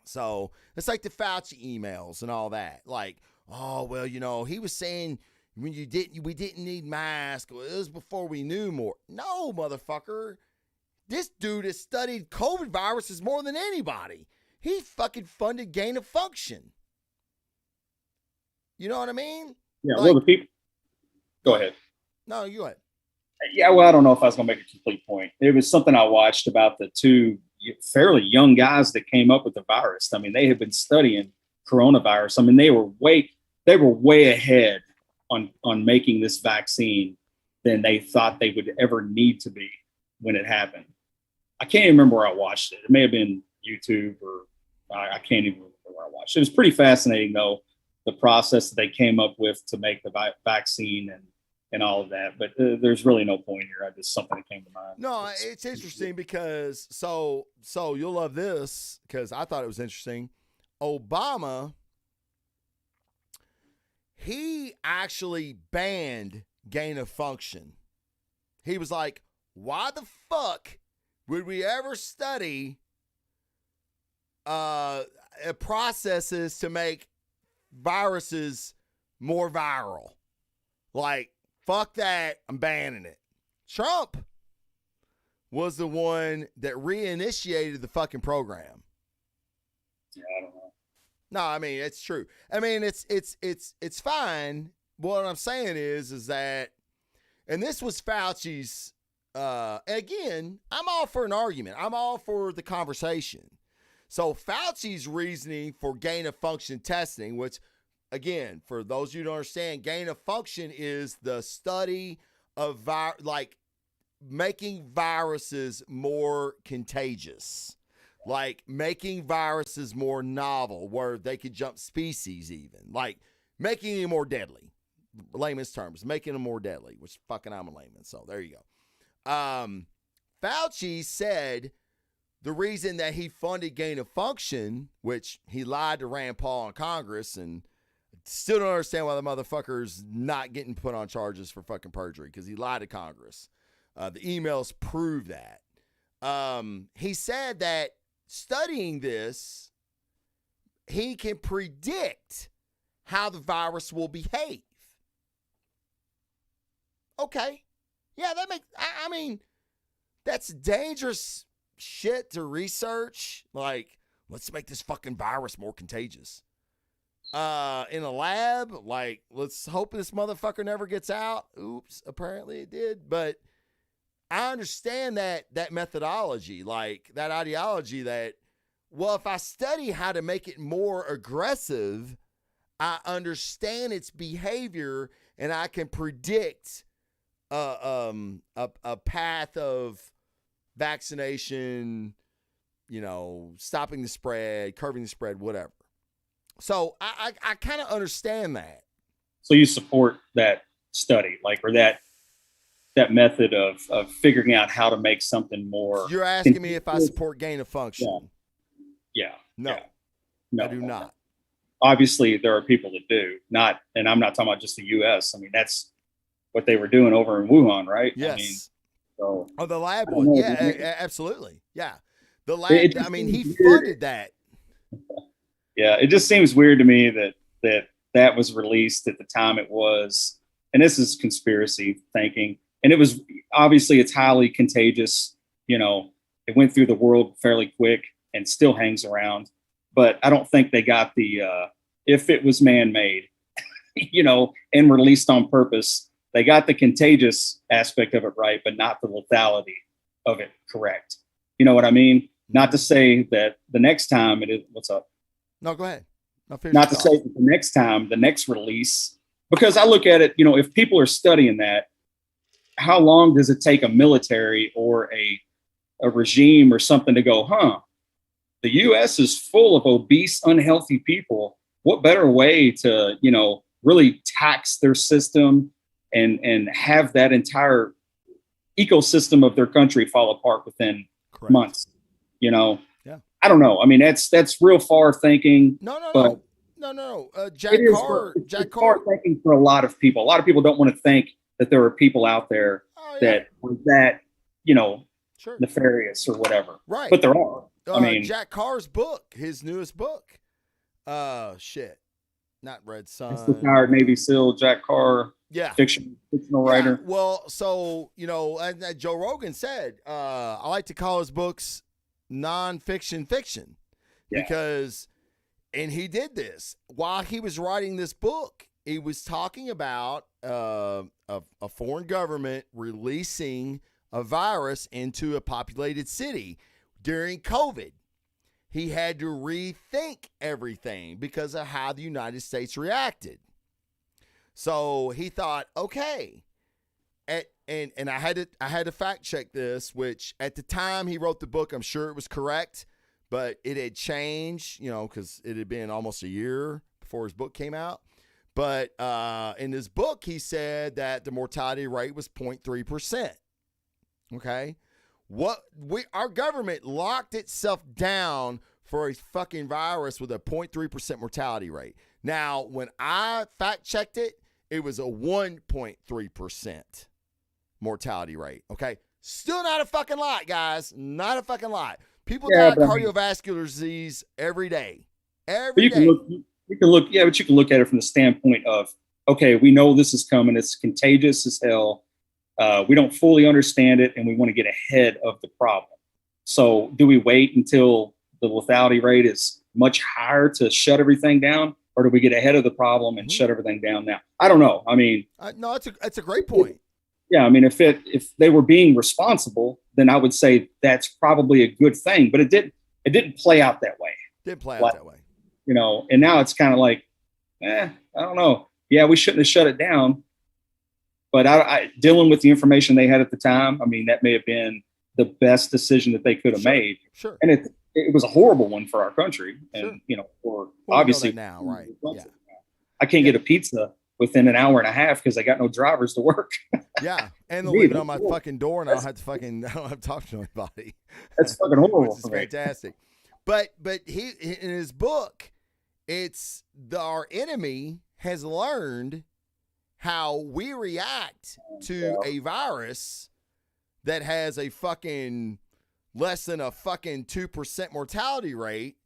So it's like the Fauci emails and all that. Like, he was saying when we didn't need masks. Well, it was before we knew more. No, motherfucker. This dude has studied COVID viruses more than anybody. He fucking funded gain of function. You know what I mean? Yeah, well, the people. Go ahead. No, you go ahead. Yeah, well, I don't know if I was going to make a complete point. It was something I watched about the two fairly young guys that came up with the virus. I mean, they had been studying coronavirus. I mean, they were way ahead on making this vaccine than they thought they would ever need to be when it happened. I can't even remember where I watched it. It may have been YouTube, or I can't even remember where I watched it. It was pretty fascinating, though, the process that they came up with to make the vaccine and all of that. But there's really no point here. Just something that came to mind. No, it's interesting because so you'll love this, because I thought it was interesting. Obama, he actually banned gain of function. He was like, why the fuck would we ever study processes to make viruses more viral? Like, fuck that, I'm banning it. Trump was the one that reinitiated the fucking program. Yeah, I don't know. No, I mean, it's true. I mean, it's fine. What I'm saying is that, and this was Fauci's, again, I'm all for an argument. I'm all for the conversation. So Fauci's reasoning for gain of function testing, which, again, for those of you who don't understand, gain of function is the study of making viruses more contagious, like making viruses more novel, where they could jump species, even like making them more deadly. Layman's terms, making them more deadly. Which fucking I'm a layman, so there you go. Fauci said the reason that he funded gain of function, which he lied to Rand Paul in Congress, and still don't understand why the motherfucker's not getting put on charges for fucking perjury, because he lied to Congress. The emails prove that. He said that studying this, he can predict how the virus will behave. Okay. Yeah, I mean, that's dangerous shit to research. Like, let's make this fucking virus more contagious. In a lab, like, let's hope this motherfucker never gets out. Oops, apparently it did. But I understand that methodology, like that ideology that, well, if I study how to make it more aggressive, I understand its behavior and I can predict a path of vaccination, stopping the spread, curbing the spread, whatever. So I kind of understand that. So you support that study, like, or that method of figuring out how to make something more. You're asking me if I support gain of function. Yeah. No, No, I do not. obviously there are people that do not, and I'm not talking about just the U.S. I mean, that's what they were doing over in Wuhan, right? Yes. I mean, so Oh, the lab I don't one. know. Yeah, absolutely. Yeah. The lab, It I just mean, seems he weird. funded that. Yeah, it just seems weird to me that was released at the time it was, and this is conspiracy thinking, and it was obviously it's highly contagious. You know, it went through the world fairly quick and still hangs around, but I don't think they got the if it was man-made, you know, and released on purpose. They got the contagious aspect of it right, but not the lethality of it correct. You know what I mean? Not to say that the next time it is. What's up? No, go ahead. Not to say that the next time, the next release, because I look at it, you know, if people are studying that, how long does it take a military or a regime or something to go, huh? The U.S. is full of obese, unhealthy people. What better way to, you know, really tax their system and have that entire ecosystem of their country fall apart within Correct. months? You know, yeah. I don't know. I mean, that's real far thinking. No. Jack Carr. It's far thinking for a lot of people. A lot of people don't want to think that there are people out there that were that, you know, nefarious or whatever. Right. But there are. I mean, Jack Carr's book, his newest book. Shit. Not Red Sun. It's the retired Navy SEAL Jack Carr. Yeah. Fictional writer. Well, so, you know, and Joe Rogan said, I like to call his books nonfiction fiction because, and he did this while he was writing this book. He was talking about a foreign government releasing a virus into a populated city during COVID. He had to rethink everything because of how the United States reacted. So he thought, okay, and I had to fact check this, which at the time he wrote the book, I'm sure it was correct, but it had changed, you know, because it had been almost a year before his book came out. But in his book, he said that the mortality rate was 0.3%. Okay. Our government locked itself down for a fucking virus with a 0.3% mortality rate. Now, when I fact checked it, it was a 1.3% mortality rate. Okay. Still not a fucking lot, guys. Not a fucking lot. People die of cardiovascular disease every day. Every day. You can look, but you can look at it from the standpoint of, okay, we know this is coming. It's contagious as hell. We don't fully understand it, and we want to get ahead of the problem. So do we wait until the lethality rate is much higher to shut everything down, or do we get ahead of the problem and shut everything down now? I don't know. I mean, no, that's a great point. Yeah, I mean, if they were being responsible, then I would say that's probably a good thing. But it didn't play out that way. Didn't play out that way. You know, and now it's kind of like, I don't know. Yeah, we shouldn't have shut it down. But I dealing with the information they had at the time, I mean, that may have been the best decision that they could have made. Sure. And it was a horrible one for our country. And, you know, obviously now, right. Yeah. I can't get a pizza within an hour and a half because I got no drivers to work. Yeah. And they'll leave it on my fucking door and I don't have to talk to anybody. That's fucking horrible. Which is fantastic. But he, in his book, it's our enemy has learned how we react to a virus that has a fucking less than a fucking 2% mortality rate.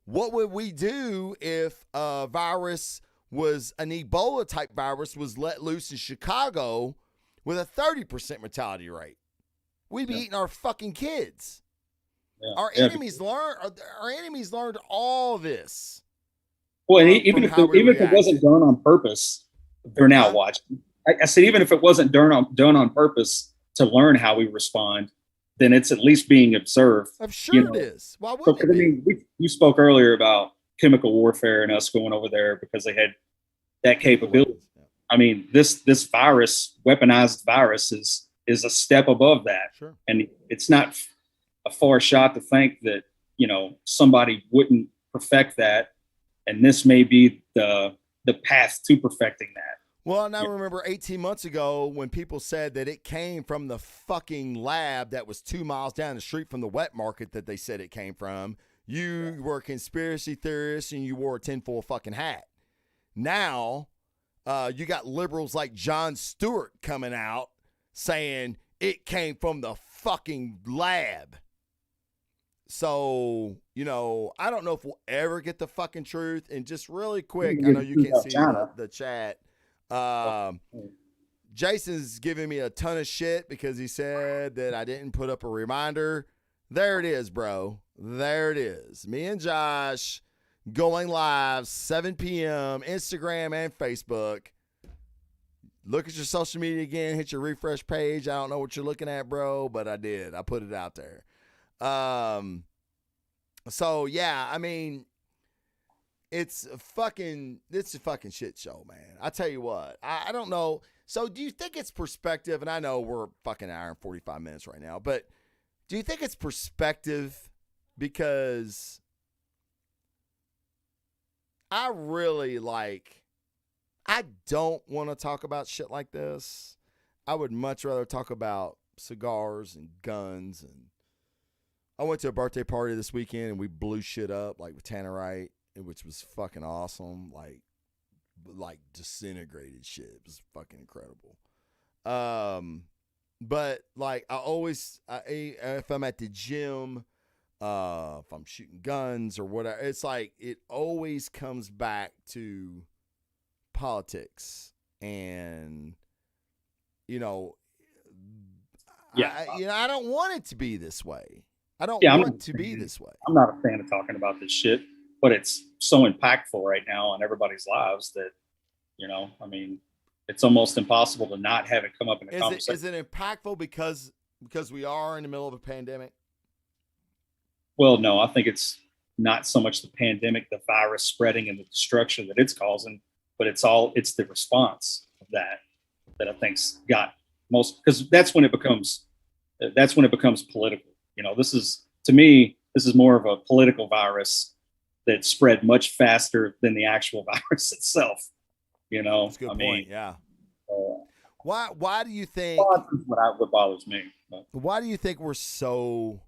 What would we do if a virus was an Ebola type virus was let loose in Chicago with a 30% mortality rate? We'd be eating our fucking kids. Yeah. Our enemies learned all this. Well, even if it wasn't done on purpose, they're now watching. I said, even if it wasn't done on purpose to learn how we respond, then it's at least being observed. I'm sure it is. Why wouldn't it be? I mean, you spoke earlier about chemical warfare and us going over there because they had that capability. Yeah. I mean, this virus, weaponized virus, is a step above that. Sure. And it's not a far shot to think that, you know, somebody wouldn't perfect that. And this may be the path to perfecting that. Well, and I remember 18 months ago when people said that it came from the fucking lab that was 2 miles down the street from the wet market that they said it came from. You were a conspiracy theorist and you wore a tinfoil fucking hat. Now, you got liberals like Jon Stewart coming out saying it came from the fucking lab. So, I don't know if we'll ever get the fucking truth. And just really quick, I know you can't see the chat. Jason's giving me a ton of shit because he said that I didn't put up a reminder. There it is, bro. There it is. Me and Josh going live 7 p.m. Instagram and Facebook. Look at your social media again. Hit your refresh page. I don't know what you're looking at, bro, but I did. I put it out there. So yeah, I mean, it's a fucking shit show, man. I tell you what, I don't know. So do you think it's perspective? And I know we're fucking hour and 45 minutes right now, but do you think it's perspective? Because I really I don't want to talk about shit like this. I would much rather talk about cigars and guns. And I went to a birthday party this weekend and we blew shit up with Tannerite, which was fucking awesome. Like disintegrated shit. It was fucking incredible. But I always, if I'm at the gym, if I'm shooting guns or whatever, it's it always comes back to politics. And, I don't want it to be this way. I don't want it to be this way. I'm not a fan of talking about this shit, but it's so impactful right now on everybody's lives that, it's almost impossible to not have it come up in a conversation. Is it impactful because we are in the middle of a pandemic? Well, no, I think it's not so much the pandemic, the virus spreading and the destruction that it's causing, but it's the response of that I think's got most, because that's when it becomes political. To me, this is more of a political virus that spread much faster than the actual virus itself. That's a good point. Yeah. Why do you think? What bothers me? But. Why do you think we're so?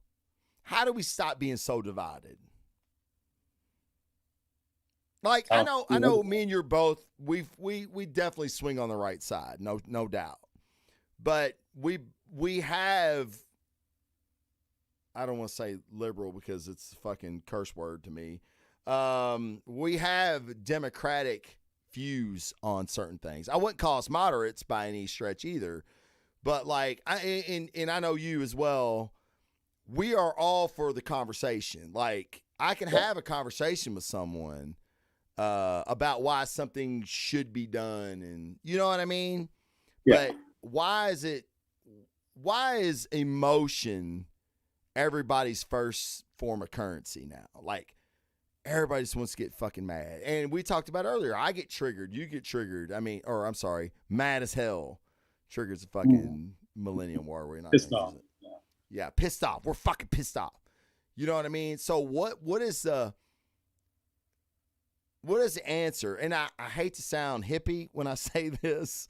How do we stop being so divided? I know, me and you're both. We definitely swing on the right side, no doubt. But we have. I don't want to say liberal because it's a fucking curse word to me. We have democratic views on certain things. I wouldn't call us moderates by any stretch either, but I know you as well. We are all for the conversation. I can have a conversation with someone about why something should be done, and you know what I mean. Yeah. But why is emotion everybody's first form of currency now? Everybody just wants to get fucking mad. And we talked about earlier, I get triggered. You get triggered. Mad as hell. Triggers a fucking millennium war. We're not pissed off. Yeah, pissed off. We're fucking pissed off. You know what I mean? So what is the answer? And I hate to sound hippie when I say this,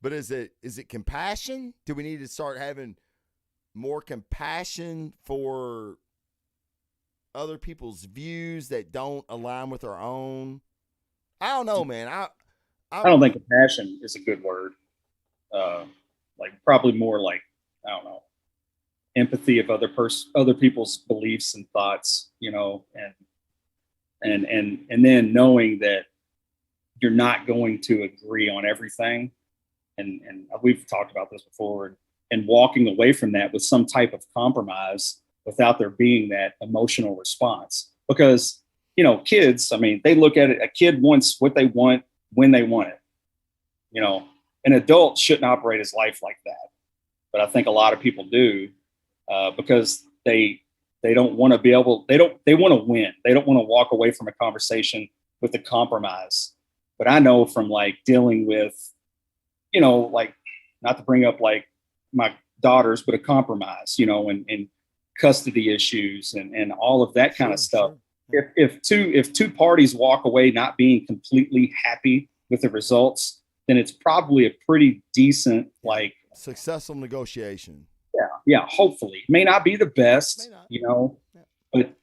but is it compassion? Do we need to start having more compassion for other people's views that don't align with our own? I don't know, man. I don't think compassion is a good word. Probably more I don't know, empathy of other people's beliefs and thoughts, and then knowing that you're not going to agree on everything. And we've talked about this before, and walking away from that with some type of compromise without there being that emotional response. Because, kids, they look at it, a kid wants what they want when they want it. An adult shouldn't operate his life like that. But I think a lot of people do because they don't want to be able, they want to win. They don't want to walk away from a conversation with a compromise. But I know from dealing with, not to bring up my daughters, but a compromise, and custody issues and all of that kind of stuff. Sure. If two parties walk away not being completely happy with the results, then it's probably a pretty decent successful negotiation. Yeah, hopefully. It may not be the best, but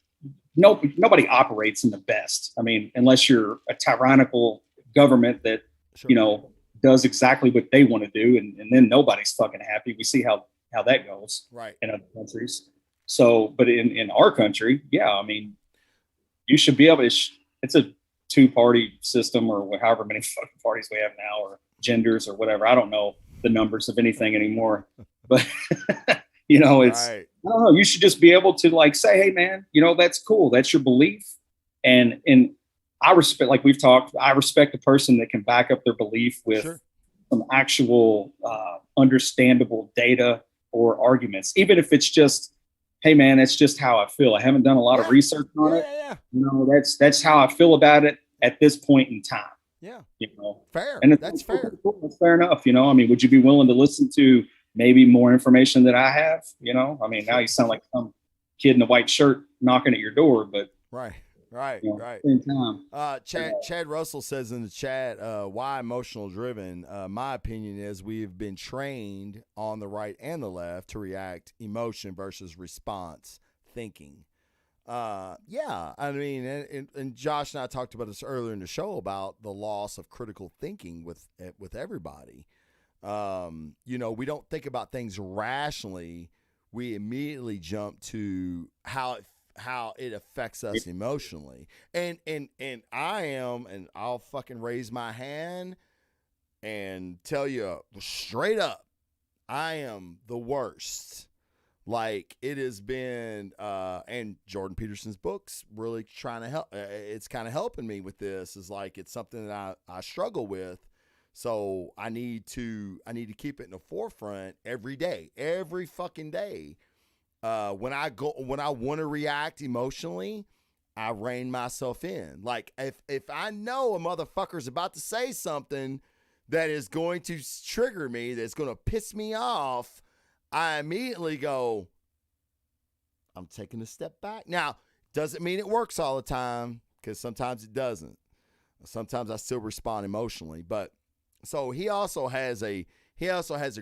nobody operates in the best. I mean, unless you're a tyrannical government that, Sure. Does exactly what they want to do. And then nobody's fucking happy. We see how that goes Right. in other countries. So, but in our country, yeah, I mean, you should be able to, it's a 2-party system or however many fucking parties we have now or genders or whatever. I don't know the numbers of anything anymore, but it's, right. I don't know. You should just be able to like say, hey man, that's cool. That's your belief. And I respect, like we've talked, I respect the person that can back up their belief with Sure. some actual understandable data or arguments, even if it's just, hey man, it's just how I feel. I haven't done a lot of research on it. Yeah. That's how I feel about it at this point in time. Yeah. Fair. And that's fair. That's fair enough. I mean, would you be willing to listen to maybe more information that I have? I mean, now you sound like some kid in a white shirt knocking at your door, but right. Same time. Chad Russell says in the chat, why emotional driven? My opinion is we've been trained on the right and the left to react emotion versus response thinking. Yeah, I mean, and Josh and I talked about this earlier in the show about the loss of critical thinking with everybody. We don't think about things rationally. We immediately jump to how it affects us emotionally. And I'll fucking raise my hand and tell you straight up, I am the worst. Like it has been, and Jordan Peterson's books really trying to help. It's kind of helping me with this. Is like it's something that I struggle with, so I need to keep it in the forefront every day, every fucking day. When I want to react emotionally, I rein myself in. Like if I know a motherfucker's about to say something that is going to trigger me, that's going to piss me off, I immediately go, I'm taking a step back. Now, doesn't mean it works all the time, because sometimes it doesn't. Sometimes I still respond emotionally. But so he also has a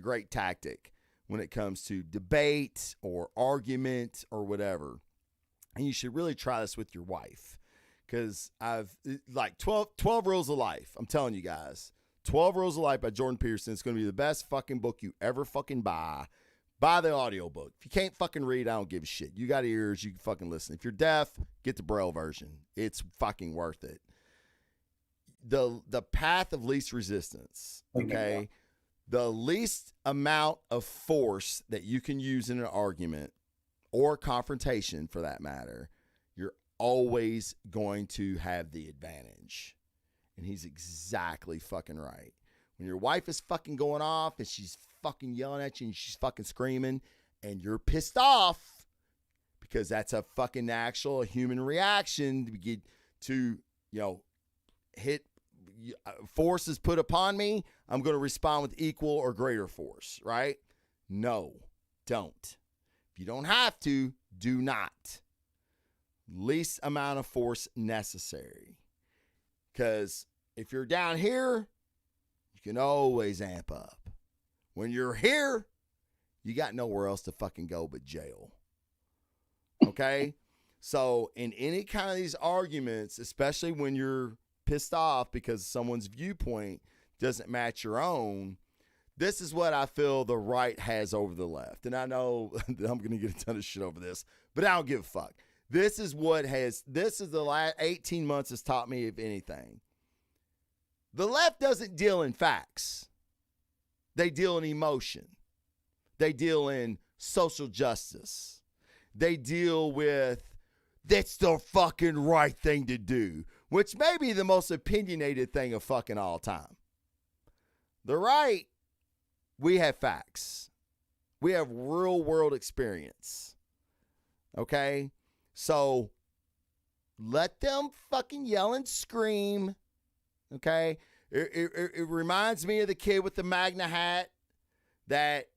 great tactic when it comes to debate or argument or whatever. And you should really try this with your wife, because I've like 12 Rules of Life. I'm telling you guys, 12 Rules of Life by Jordan Peterson. It's going to be the best fucking book you ever fucking buy. Buy the audiobook. If you can't fucking read, I don't give a shit. You got ears, you can fucking listen. If you're deaf, get the Braille version. It's fucking worth it. The path of least resistance, okay? The least amount of force that you can use in an argument or confrontation, for that matter, you're always going to have the advantage. And he's exactly fucking right. When your wife is fucking going off and she's fucking yelling at you and she's fucking screaming and you're pissed off, because that's a fucking actual human reaction to hit force is put upon me, I'm going to respond with equal or greater force, right? No, don't. If you don't have to, do not. Least amount of force necessary. Because if you're down here, you can always amp up. When you're here, you got nowhere else to fucking go but jail. Okay? So in any kind of these arguments, especially when you're pissed off because someone's viewpoint doesn't match your own, this is what I feel the right has over the left. And I know that I'm going to get a ton of shit over this, but I don't give a fuck. This is the last 18 months has taught me, if anything. The left doesn't deal in facts. They deal in emotion. They deal in social justice. They deal with, that's the fucking right thing to do, which may be the most opinionated thing of fucking all time. The right, we have facts. We have real world experience. Okay? So let them fucking yell and scream. Okay? It reminds me of the kid with the Magna hat that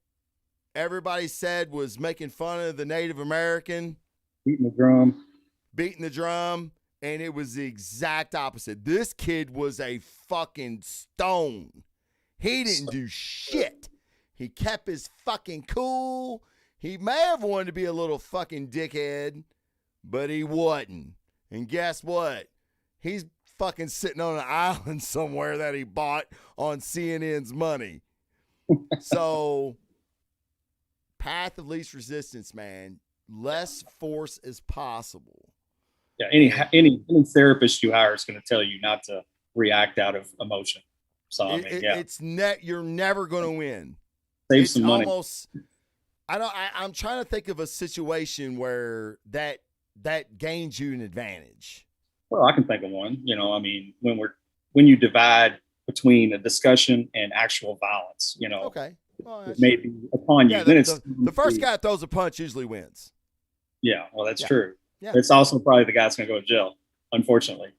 everybody said was making fun of the Native American. Beating the drum. And it was the exact opposite. This kid was a fucking stone. He didn't do shit. He kept his fucking cool. He may have wanted to be a little fucking dickhead, but he wasn't. And guess what? He's fucking sitting on an island somewhere that he bought on CNN's money. So, path of least resistance, man. Less force is possible. Yeah, any therapist you hire is going to tell you not to react out of emotion. So I mean, it's you're never going to win. Save some money. I'm trying to think of a situation where that gains you an advantage. Well, I can think of one. You know, I mean, when you divide between a discussion and actual violence, you know, okay, well, it may be upon you. Yeah, then the first guy that throws a punch usually wins. Yeah, well, that's true. Yeah. It's also probably the guy that's going to go to jail, unfortunately.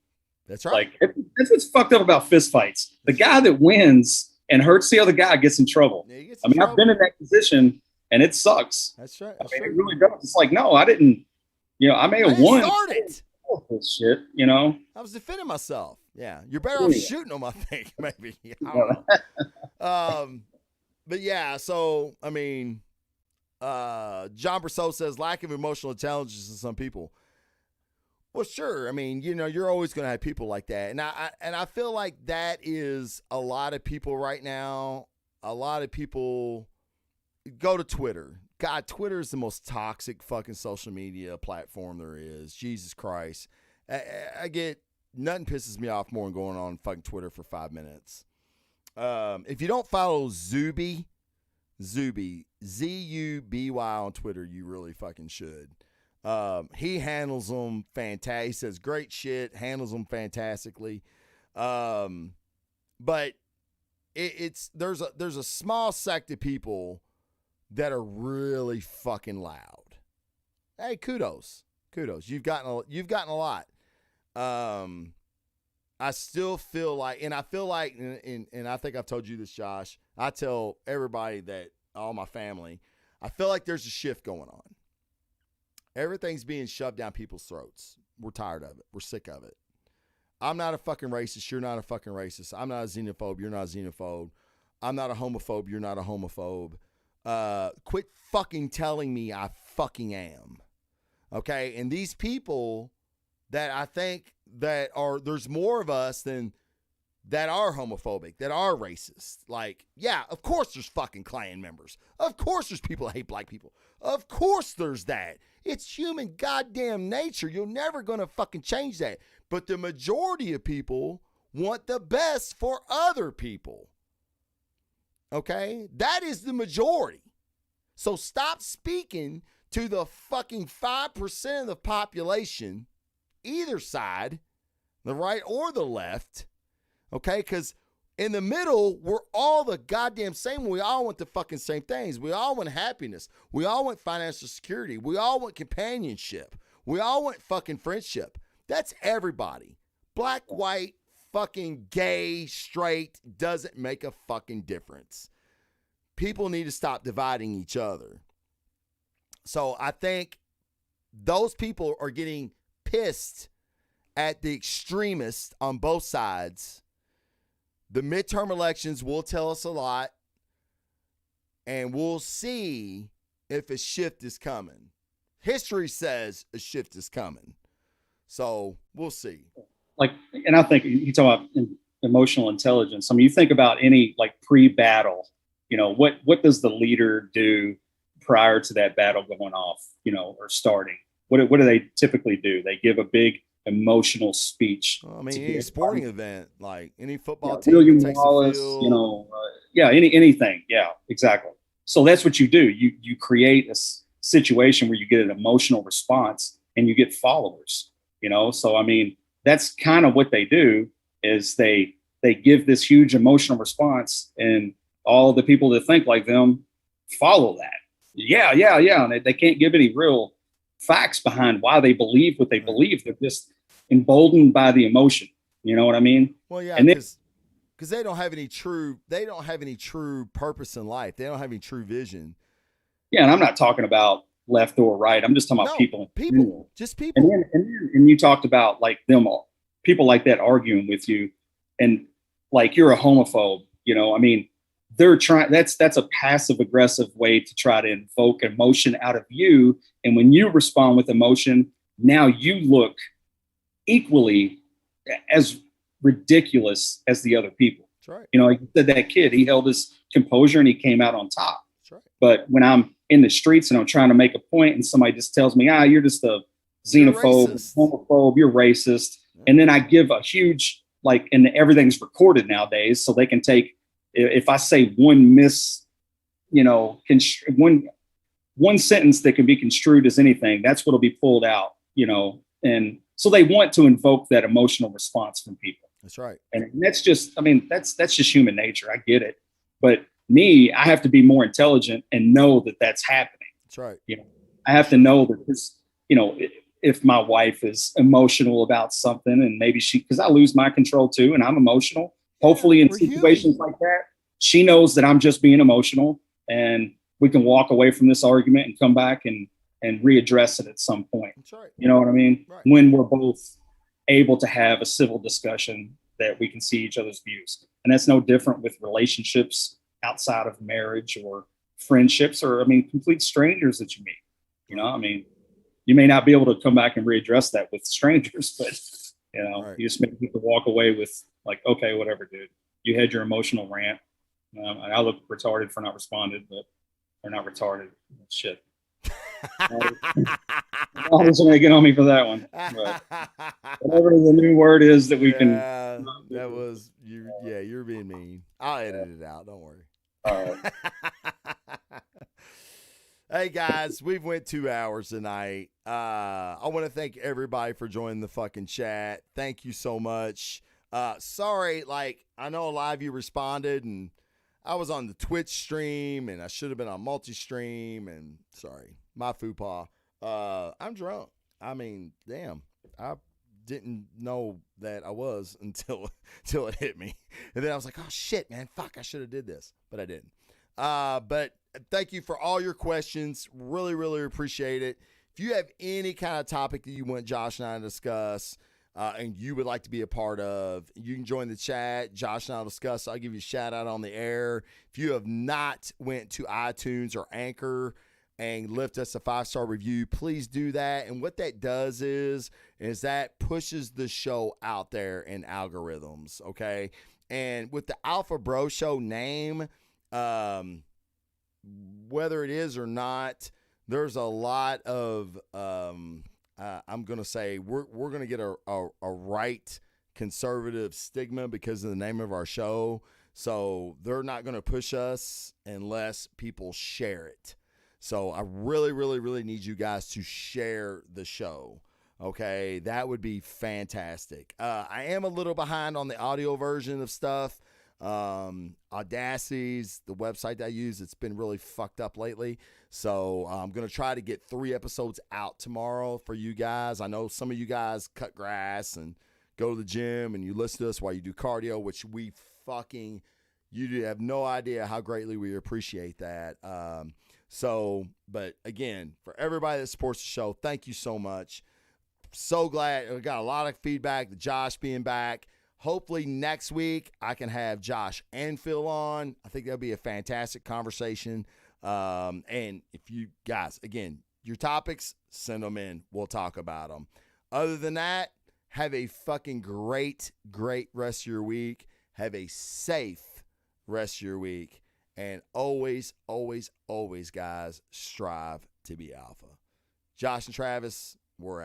That's right. Like, that's what's fucked up about fist fights. The guy that wins and hurts the other guy gets in trouble. Yeah, I've been in that position, and it sucks. That's right. It really does. It's like, no, I didn't. You know, I may have won. This shit, you know. I was defending myself. Yeah, you're better off shooting them, I think. Maybe. I don't know. But yeah, so I mean, John Brousseau says lack of emotional intelligence in some people. Well, sure. I mean, you know, you're always going to have people like that, and I feel like that is a lot of people right now. A lot of people go to Twitter. God, Twitter is the most toxic fucking social media platform there is. Jesus Christ. I get nothing pisses me off more than going on fucking Twitter for 5 minutes. If you don't follow Zuby, Z-U-B-Y on Twitter, you really fucking should. He handles them fantastic. He says great shit, handles them fantastically. But there's a small sect of people that are really fucking loud. Hey, kudos. You've gotten a lot. I still feel like, and I feel like, and I think I've told you this, Josh. I tell everybody that, all my family, I feel like there's a shift going on. Everything's being shoved down people's throats. We're tired of it. We're sick of it. I'm not a fucking racist. You're not a fucking racist. I'm not a xenophobe. You're not a xenophobe. I'm not a homophobe. You're not a homophobe. Quit fucking telling me I fucking am. Okay? And these people that I think that are, there's more of us than that are homophobic, that are racist. Like, yeah, of course there's fucking Klan members. Of course there's people that hate black people. Of course there's that. It's human goddamn nature. You're never going to fucking change that. But the majority of people want the best for other people. Okay? That is the majority. So stop speaking to the fucking 5% of the population, either side, the right or the left, okay? Because in the middle, we're all the goddamn same. We all want the fucking same things. We all want happiness. We all want financial security. We all want companionship. We all want fucking friendship. That's everybody. Black, white, fucking gay, straight, doesn't make a fucking difference. People need to stop dividing each other. So I think those people are getting pissed at the extremists on both sides. The midterm elections will tell us a lot, and we'll see if a shift is coming. History says a shift is coming. So we'll see. Like, and I think you talk about emotional intelligence. I mean, you think about any like pre-battle, you know, what does the leader do prior to that battle going off, you know, or starting? What do they typically do? They give a big emotional speech. Well, I mean, any sporting event, like any football team William takes Wallace, the field. you know, anything. Yeah, exactly. So that's what you do. You create a situation where you get an emotional response and you get followers, you know? So, I mean, that's kind of what they do is they give this huge emotional response and all the people that think like them follow that. Yeah. And they can't give any real facts behind why they believe what they believe. They're just emboldened by the emotion. You know what I mean? Well, yeah, because they don't have any true purpose in life. They don't have any true vision. Yeah, and I'm not talking about left or right. I'm just talking about people. Just people. And you talked about like them, people like that arguing with you, and like you're a homophobe. You know, I mean, they're trying. That's a passive aggressive way to try to invoke emotion out of you. And when you respond with emotion, now you look equally as ridiculous as the other people. That's right. You know, like you said, that kid, he held his composure and he came out on top. That's right. But when I'm in the streets and I'm trying to make a point and somebody just tells me, you're just a xenophobe, homophobe, you're racist. Yeah. And then I give a huge, like, and everything's recorded nowadays, so they can take, if I say one one sentence that can be construed as anything, that's what'll be pulled out, and so they want to invoke that emotional response from people. That's right. And that's just, that's just human nature. I get it. But me, I have to be more intelligent and know that that's happening. That's right. I have to know that this, if my wife is emotional about something and maybe because I lose my control too, and I'm emotional, hopefully in situations like that, she knows that I'm just being emotional and we can walk away from this argument and come back and readdress it at some point. That's right. You know what I mean? Right. When we're both able to have a civil discussion that we can see each other's views. And that's no different with relationships outside of marriage or friendships or, complete strangers that you meet. You may not be able to come back and readdress that with strangers, but, right. You just make people walk away with like, okay, whatever, dude. You had your emotional rant. I look retarded for not responding, but they're not retarded. Shit. Always going to get on me for that one. But whatever the new word is that we can. That was you. Yeah, you're being mean. I'll edit it out. Don't worry. All right. Hey guys, we've went 2 hours tonight. I want to thank everybody for joining the fucking chat. Thank you so much. Sorry, I know a lot of you responded, and I was on the Twitch stream, and I should have been on multi-stream, and sorry, my faux pas. I'm drunk. Damn, I didn't know that I was until it hit me, and then I was like, oh shit, man, fuck, I should have did this, but I didn't. But thank you for all your questions. Really, really appreciate it. If you have any kind of topic that you want Josh and I to discuss, and you would like to be a part of, you can join the chat. Josh and I will discuss. I'll give you a shout out on the air. If you have not went to iTunes or Anchor and left us a 5-star review, please do that. And what that does is that pushes the show out there in algorithms. Okay. And with the Alpha Bro Show name, whether it is or not, there's a lot of, I'm going to say we're going to get a right conservative stigma because of the name of our show. So they're not going to push us unless people share it. So I really, really, really need you guys to share the show. Okay. That would be fantastic. I am a little behind on the audio version of stuff. Audacity's the website that I use. It's been really fucked up lately. So I'm going to try to get 3 episodes out tomorrow for you guys. I know some of you guys cut grass and go to the gym and you listen to us while you do cardio, which you have no idea how greatly we appreciate that. But again, for everybody that supports the show, thank you so much. So glad we got a lot of feedback, the Josh being back. Hopefully next week I can have Josh and Phil on. I think that'll be a fantastic conversation. And if you guys, again, your topics, send them in. We'll talk about them. Other than that, have a fucking great, great rest of your week. Have a safe rest of your week. And always, always, always, guys, strive to be alpha. Josh and Travis, we're out.